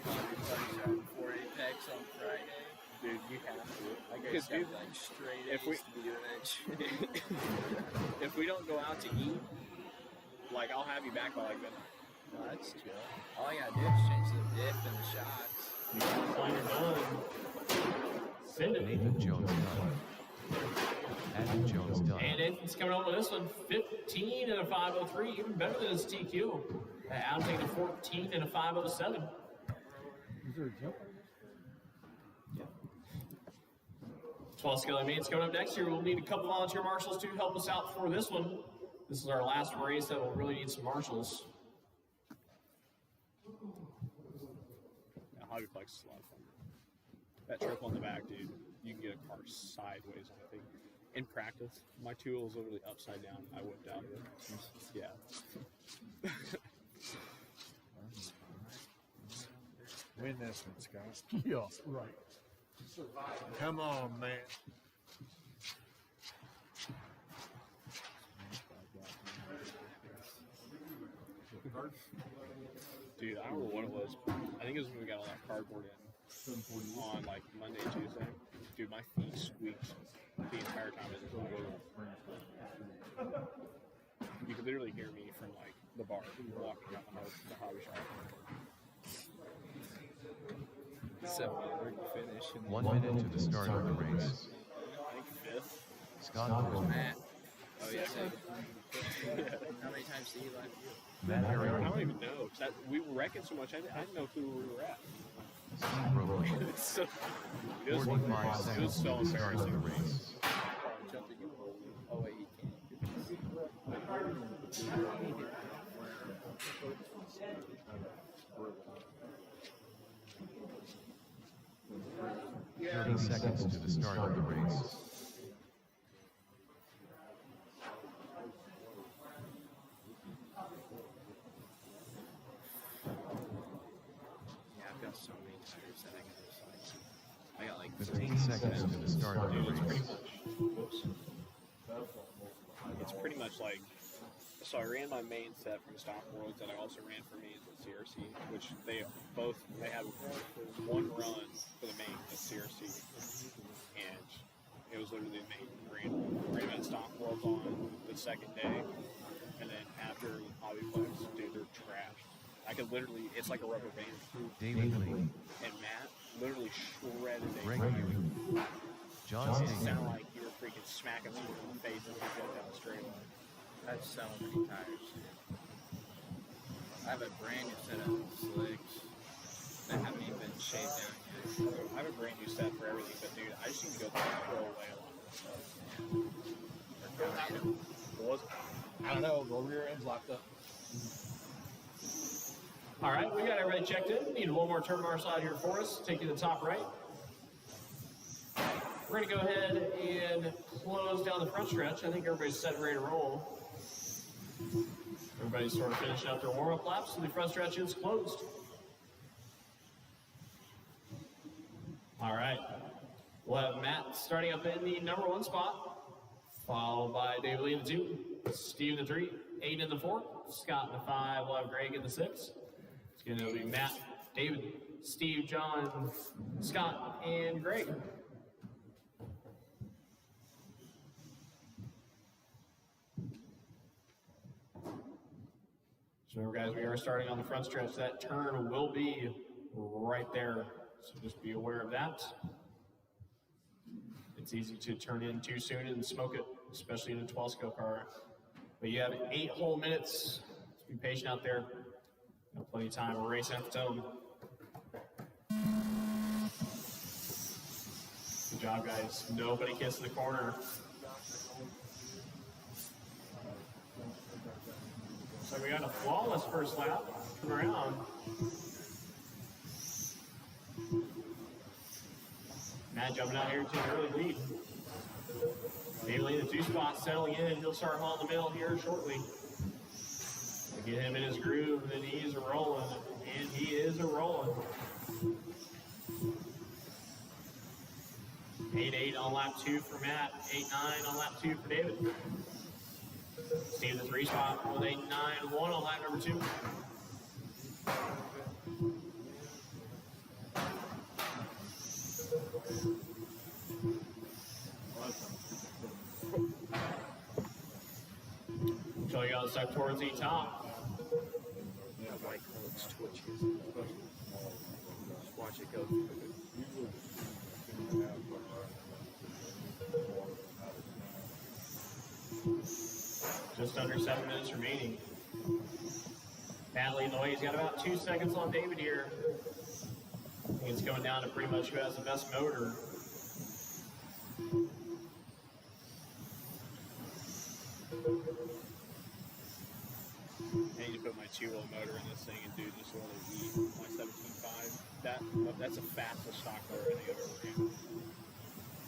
Bobby Bunny's riding for Apex on Friday. Dude, you have to. Like Because, I dude, got like straight if A's we- to be doing that shit. if we don't go out to eat, like, I'll have you back by like midnight. No, that's chill. All I gotta do is change the dip and the shots. Line it done. Send it. Nathan Jones done. Adam Jones done. And Nathan's coming up with this one. 15 and a 503. Even better than his TQ. Adam taking a 14 and a 507. Is there a jump on this? 12 scale mains coming up next year. We'll need a couple volunteer marshals to help us out for this one. This is our last race that we'll really need some marshals. Yeah. Hobbyplex is a lot of fun. That triple in the back, dude, you can get a car sideways on that thing. In practice, my tool was literally upside down. I whipped out of it. Yeah. Win this one, Scott. Yeah, right. Come on, man. Dude, I don't know what it was. I think it was when we got all that cardboard in on like Monday, Tuesday. Dude, my feet squeaked the entire time. You could literally hear me from like the bar walking down the hobby shop. So we're finish. 1 minute to the start of the race. I think fifth. Scott Burton, Matt. Oh yeah. So, how many times did he left you? Matt I Harrigan, don't even know. 'Cause we were wrecking so much, I didn't know who we were at. Steve Brooklyn, It's so, it was 45 so seconds to the start of embarrassing. the race. Oh wait, he can't. 30 seconds to the start of the race. Yeah, I've got so many tires that I can just like. I got like 15 seconds to the start of the Dude, it's pretty race. much. Whoops. It's pretty much like. So I ran my main set from Stock Worlds, and I also ran for mains at CRC, which they had one run for the main at CRC, and it was literally the main ran at Stock Worlds on the second day, and then after Hobbyplex, dude, they're trash. I could literally, it's like a rubber band. David Lee, And Matt literally shredded a Greg Hugh, John It Stingley, sounded like you were freaking smacking someone in the face as you go down the straightaway. I have so many tires. I have a brand new set of slicks that haven't even been shaved down yet. I have a brand new set for everything, but dude, I just need to go throw away a lot of stuff. What was it? I don't know. The rear end's locked up. All right, we got everybody checked in. Need one more turn marshal out here for us. Take you to the top right. We're going to go ahead and close down the front stretch. I think everybody's set and ready to roll. Everybody's sort of finishing up their warm-up laps, so the front stretch is closed. All right. We'll have Matt starting up in the number 1 spot, followed by David Lee in the 2, Steve in the 3, Aiden in the 4, Scott in the 5, we'll have Greg in the 6. It's going to be Matt, David, Steve, John, Scott, and Greg. So remember, guys, we are starting on the front stretch. That turn will be right there, so just be aware of that. It's easy to turn in too soon and smoke it, especially in a 12-scope car. But you have 8 whole minutes. Just be patient out there. Got plenty of time. We're racing at the tone. Good job, guys. Nobody kissing the corner. So we got a flawless first lap. Come around. Matt jumping out here to an early lead. Bailey in the 2 spot settling in. He'll start hauling the middle here shortly. We get him in his groove, and he is rolling. And he is a rolling. 8-8 on lap 2 for Matt. 8-9 on lap 2 for David. Steve in the 3 spot with a 9-1 on lap number 2. So you got stuck towards the top. Yeah, my clothes twitches. Just watch it go through. Just under 7 minutes remaining. Matt leading the way. He's got about 2 seconds on David here. I think it's going down to pretty much who has the best motor. I need to put my 2-wheel motor in this thing and do just let it eat my 17.5. That's the fastest stock motor I think I've ever ran.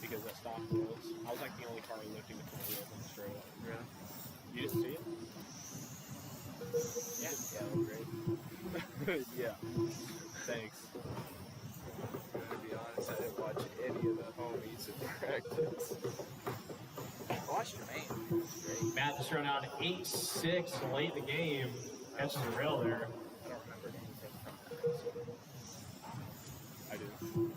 Because that stock wheels, I was like the only car lifting the front wheels on the straightaway. Really? You didn't see it? Yeah, it was great. Yeah. Thanks. To be honest, I didn't watch any of the homies at practice. I watched your main. It was great. Matt just run out 8-6 late in the game. Catches the rail there. I don't remember anything from that race. I do.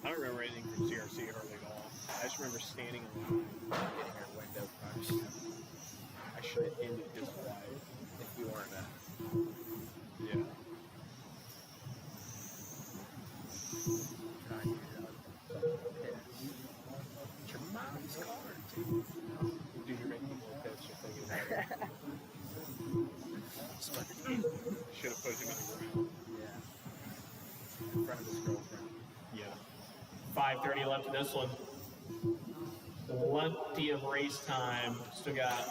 I don't remember anything from CRC hardly at all. I just remember standing in line. Getting her window punched. I should have ended his ride. If you weren't Yeah. trying to get out. It's your mom's car, too. Dude, you're making me more pissed just thinking about it. Should have put him in the ground. Yeah. In front of his girlfriend. Yeah. 5:30 left in this one. Plenty of race time. Still got,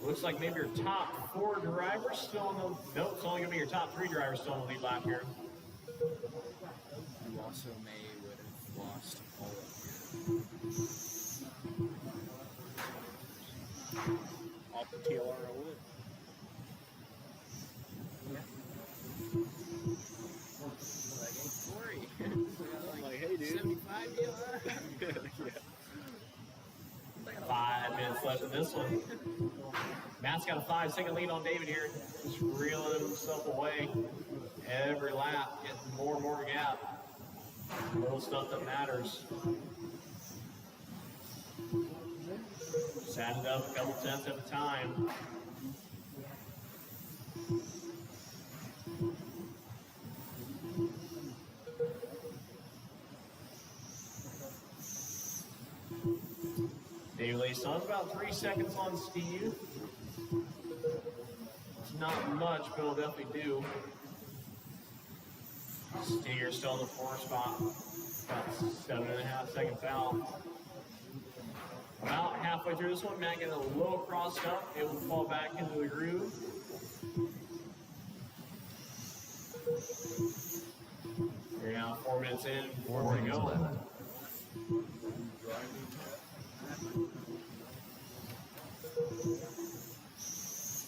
looks like maybe your top 4 drivers still on the, nope, it's only going to be your top 3 drivers still on the lead lap here. You also may would have lost all of your. Off the TLR I would. Like, hey, Corey. I'm like, hey, dude. 75 deal, huh? Yeah. 5 minutes left in this one. Matt's got a 5-second lead on David here. Just reeling himself away every lap, getting more and more gap. Little stuff that matters. Just added up a couple tenths at a time. David Lee still has about 3 seconds on Steve. It's not much, but it'll definitely do. Steer still in the 4 spot. About 7.5 seconds out. About halfway through this one, Matt getting a little crossed up. Able to fall back into the groove. We're now 4 minutes in, 4 more to minutes go. left.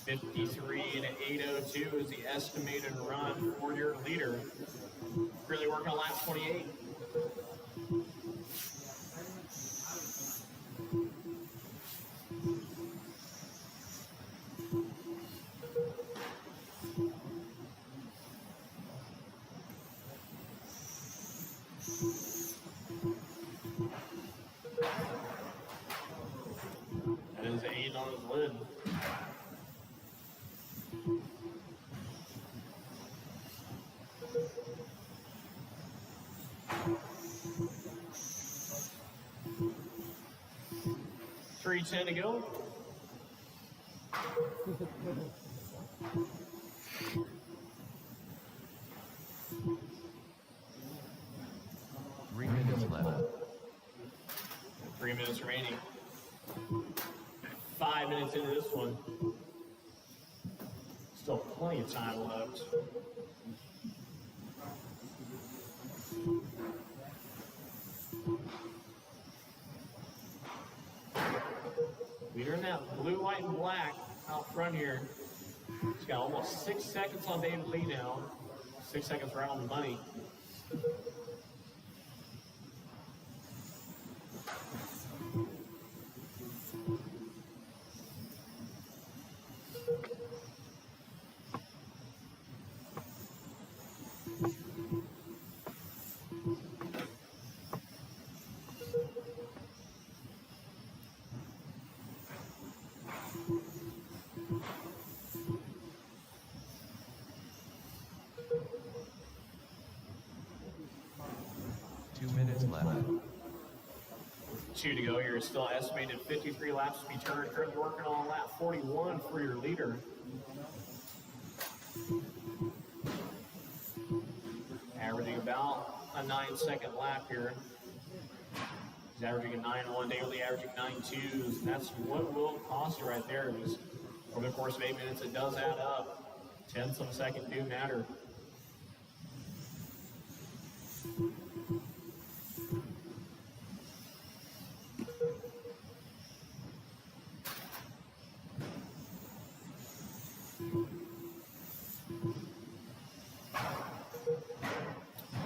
53 and 8:02 is the estimated run for your leader. Really working on lap 28. That is 8 on his lid. $3.10 to go. Three minutes left. 3 minutes remaining. 5 minutes into this one. Still plenty of time left. Leader in that blue, white, and black out front here. He's got almost 6 seconds on David Lee now. 6 seconds right on the money. left. 2 to go. You're still estimated 53 laps to be turned. Currently working on lap 41 for your leader. Averaging about a 9-second lap here. He's averaging a 9.1, Daily averaging 9.2s. That's what will cost you right there. Is over the course of 8 minutes, it does add up. Tenths of a second do matter.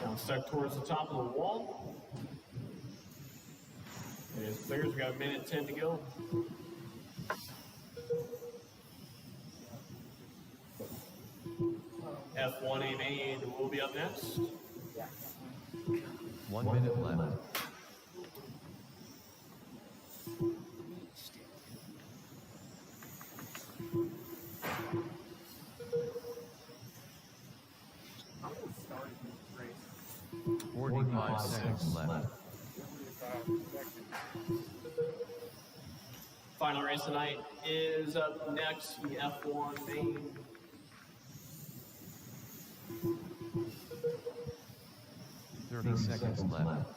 Now stuck towards the top of the wall. It is clear. We've got 1:10 to go. F1A main will be up next. 1 minute left. I'm going to start this race. 45 seconds left. Final race tonight is up next, the F1 main. Thirty seconds left.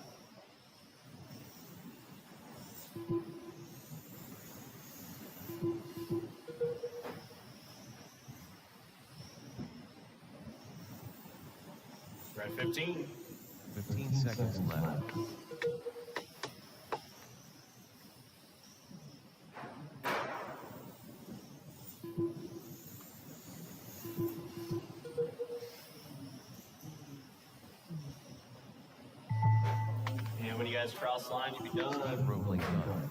We're at 15. 15 seconds left. And when you guys cross the line, you'll be done. Steve Robley done.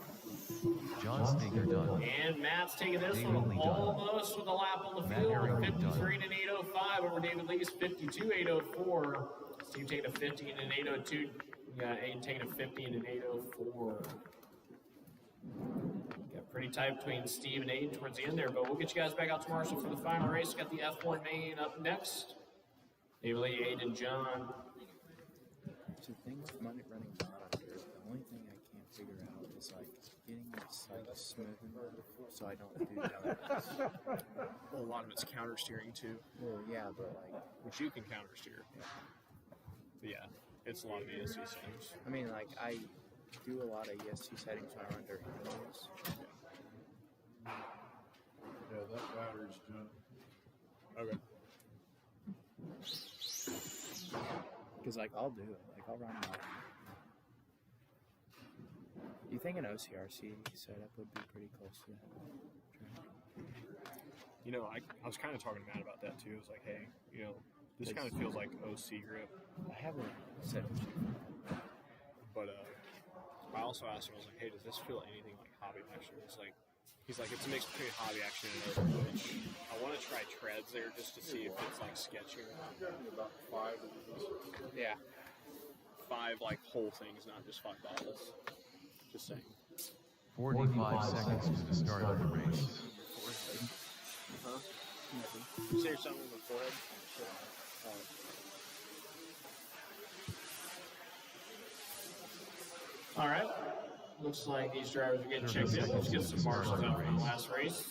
John Staker done. And Matt's taking this David one Lee done. almost with a lap on the Matt field. Herring 53 and an 805 over David Lee's 52.804. Steve taking a 50 and an 802. You got Aiden taking a 50 and an 804. Got pretty tight between Steve and Aiden towards the end there, but we'll get you guys back out to Marshall for the final race. Got the F1 main up next. David Lee, Aiden, John. So things running bottom here, the only thing I can't figure out is like getting this like smooth so I don't do that. Well, a lot of it's counter steering too, Well, yeah, but like, which you can counter steer. But yeah, it's a lot of ESC settings. I mean, like I do a lot of ESC settings when I run dirt interviews. Yeah, that battery's done. Okay. Because like I'll do it, like I'll run my. You think an OCRC setup would be pretty close to that? You know, I was kind of talking to Matt about that too. It was like, hey, you know, this kind of feels like OC grip. I haven't set it. But I also asked him, I was like, hey, does this feel anything like hobby action? He's like, it's a mix between hobby action and open, which I want to try treads there just to see if it's like sketchy or not. About 5 of these. Yeah. 5 like whole things, not just 5 bottles. Just saying. 45 seconds to the start of the race. Huh? You say something in the forehead? All right. Looks like these drivers are getting checked in. Let's get some marshals out for the last race.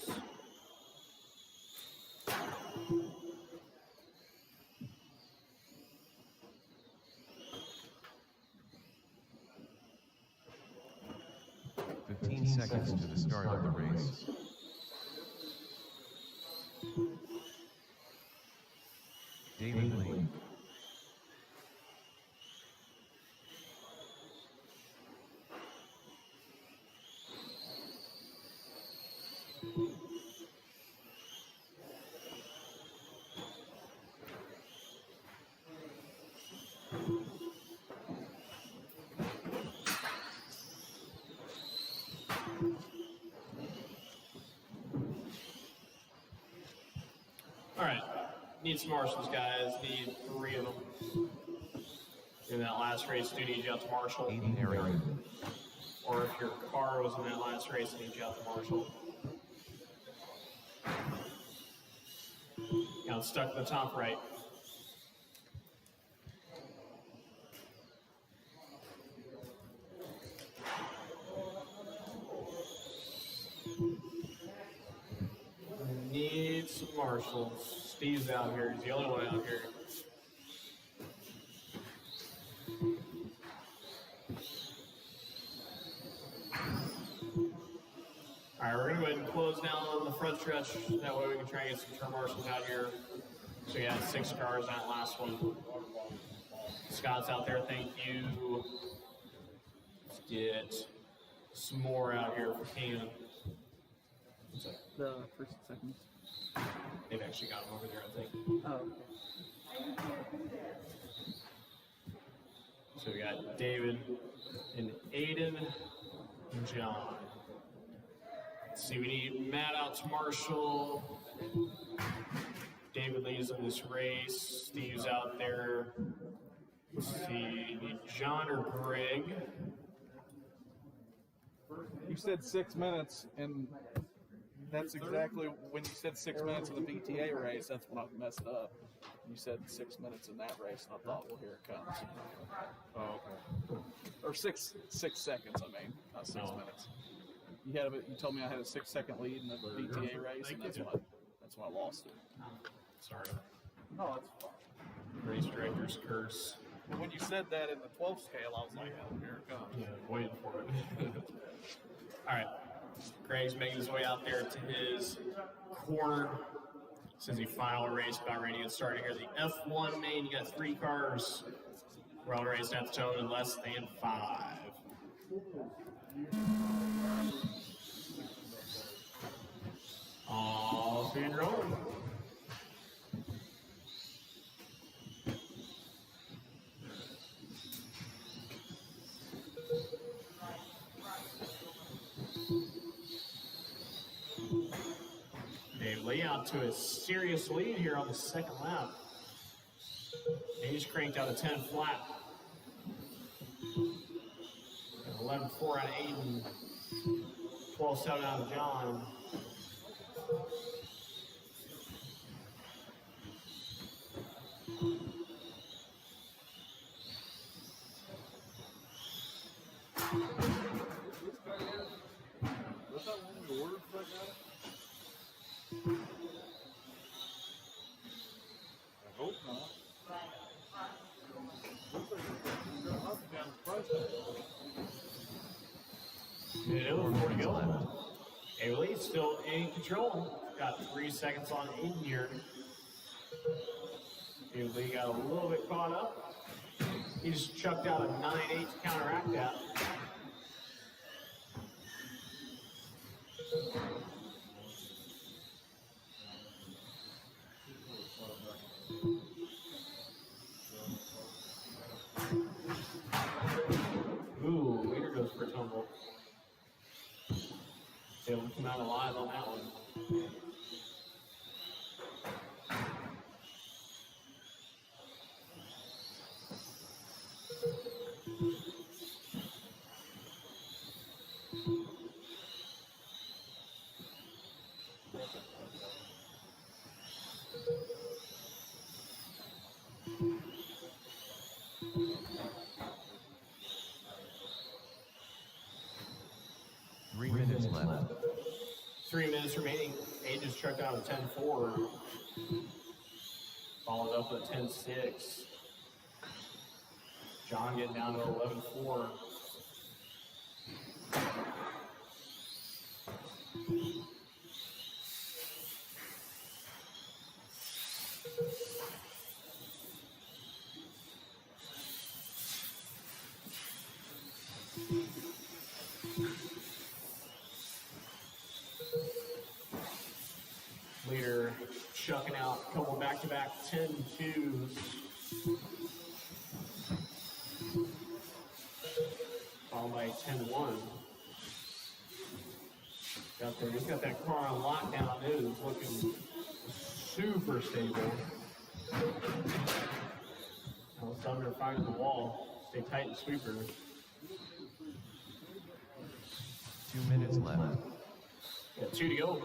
Seconds to the start of the race. David Lee. All right, need some marshals, guys. Need 3 of them. In that last race, do need you out to Marshall. Aiden Area. Or if your car was in that last race, I need you out to Marshall. Now it's stuck to the top right. Need some marshals. Steve's out here. He's the only one out here. All All right, we're gonna go ahead and close down on the front stretch. That way we can try and get some turn marshals out here. So we got 6 cars on that last one. Scott's out there, thank you. Let's get some more out here if we can. The first and seconds. They've actually got them over there, I think. Oh, okay. So we got David and Aiden and John. Let's see, we need Matt out to marshal. David leads in this race. Steve's out there. Let's see, we need John or Greg. You said 6 minutes, and that's exactly when you said 6 minutes in the VTA race. That's when I messed up. You said 6 minutes in that race, and I thought, well, here it comes. Oh, okay. Or six seconds. I mean, not 6 minutes. You told me I had a 6-second lead in the VTA race, and that's when I lost it. Sorry. No, that's fine. Race director's curse. When you said that in the 12 scale, I was like, oh, here it comes. Yeah, waiting for it. All right. Greg's making his way out there to his corner. This is the final race, about ready to get started here. The F1 main, you got 3 cars. We're all raced at the tone in less than 5. All speed rolling. Dave Lee out to a serious lead here on the second lap. And he's cranked out a 10 flat. 11-4 out of Aiden. 12-7 out of John. Was that one of your orders I got? I hope not. Looks like it's going up and down the price tag. Yeah, 4 more to go. Ailey still in control. Got 3 seconds on Aiden here. Ailey got a little bit caught up. He just chucked out a 9-8 to counteract that. Ooh, leader goes for a tumble. Able to come out alive on that one. Three minutes left. 3 minutes remaining. Aiden just chucked out a 10-4. Followed up with a 10-6. John getting down to 11-4. Leader chucking out a couple back-to-back 10-2s. Followed by 10-1. He's got that car on lockdown. It is looking super stable. Now Thunder finding the wall. Stay tight and sweeper. 2 minutes left. Got 2 to go.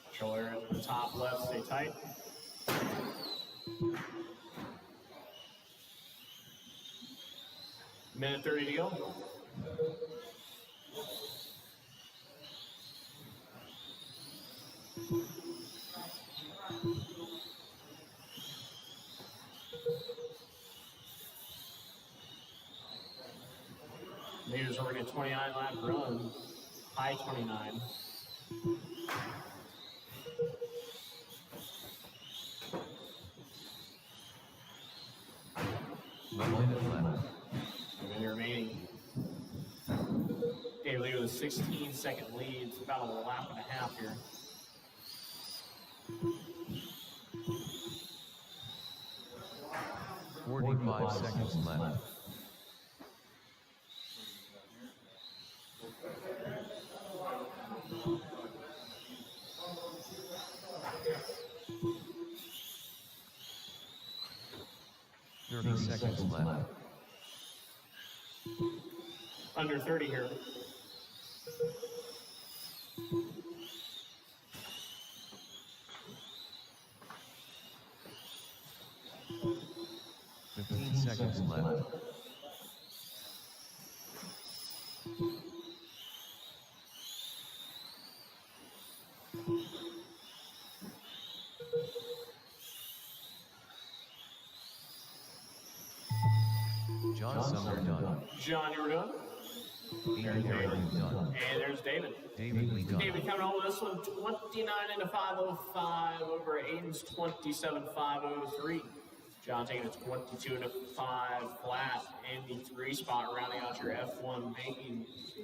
Controller at the top left, stay tight. Minute 30 to go. Leaders are running a 29 lap run, high 29. One minute left. A minute remaining. Dave Lee with a 16-second lead. It's about a lap and a half here. Forty-five seconds left. Seconds left. Under 30 here. Seconds left. John Sumner done. John, you were done? David Harrington done. And there's David. David Lee done. David coming home with this one, 29 into 505 over Aiden's 27.503. John taking a 22 into 5 flat in the 3 spot, rounding out your F1 main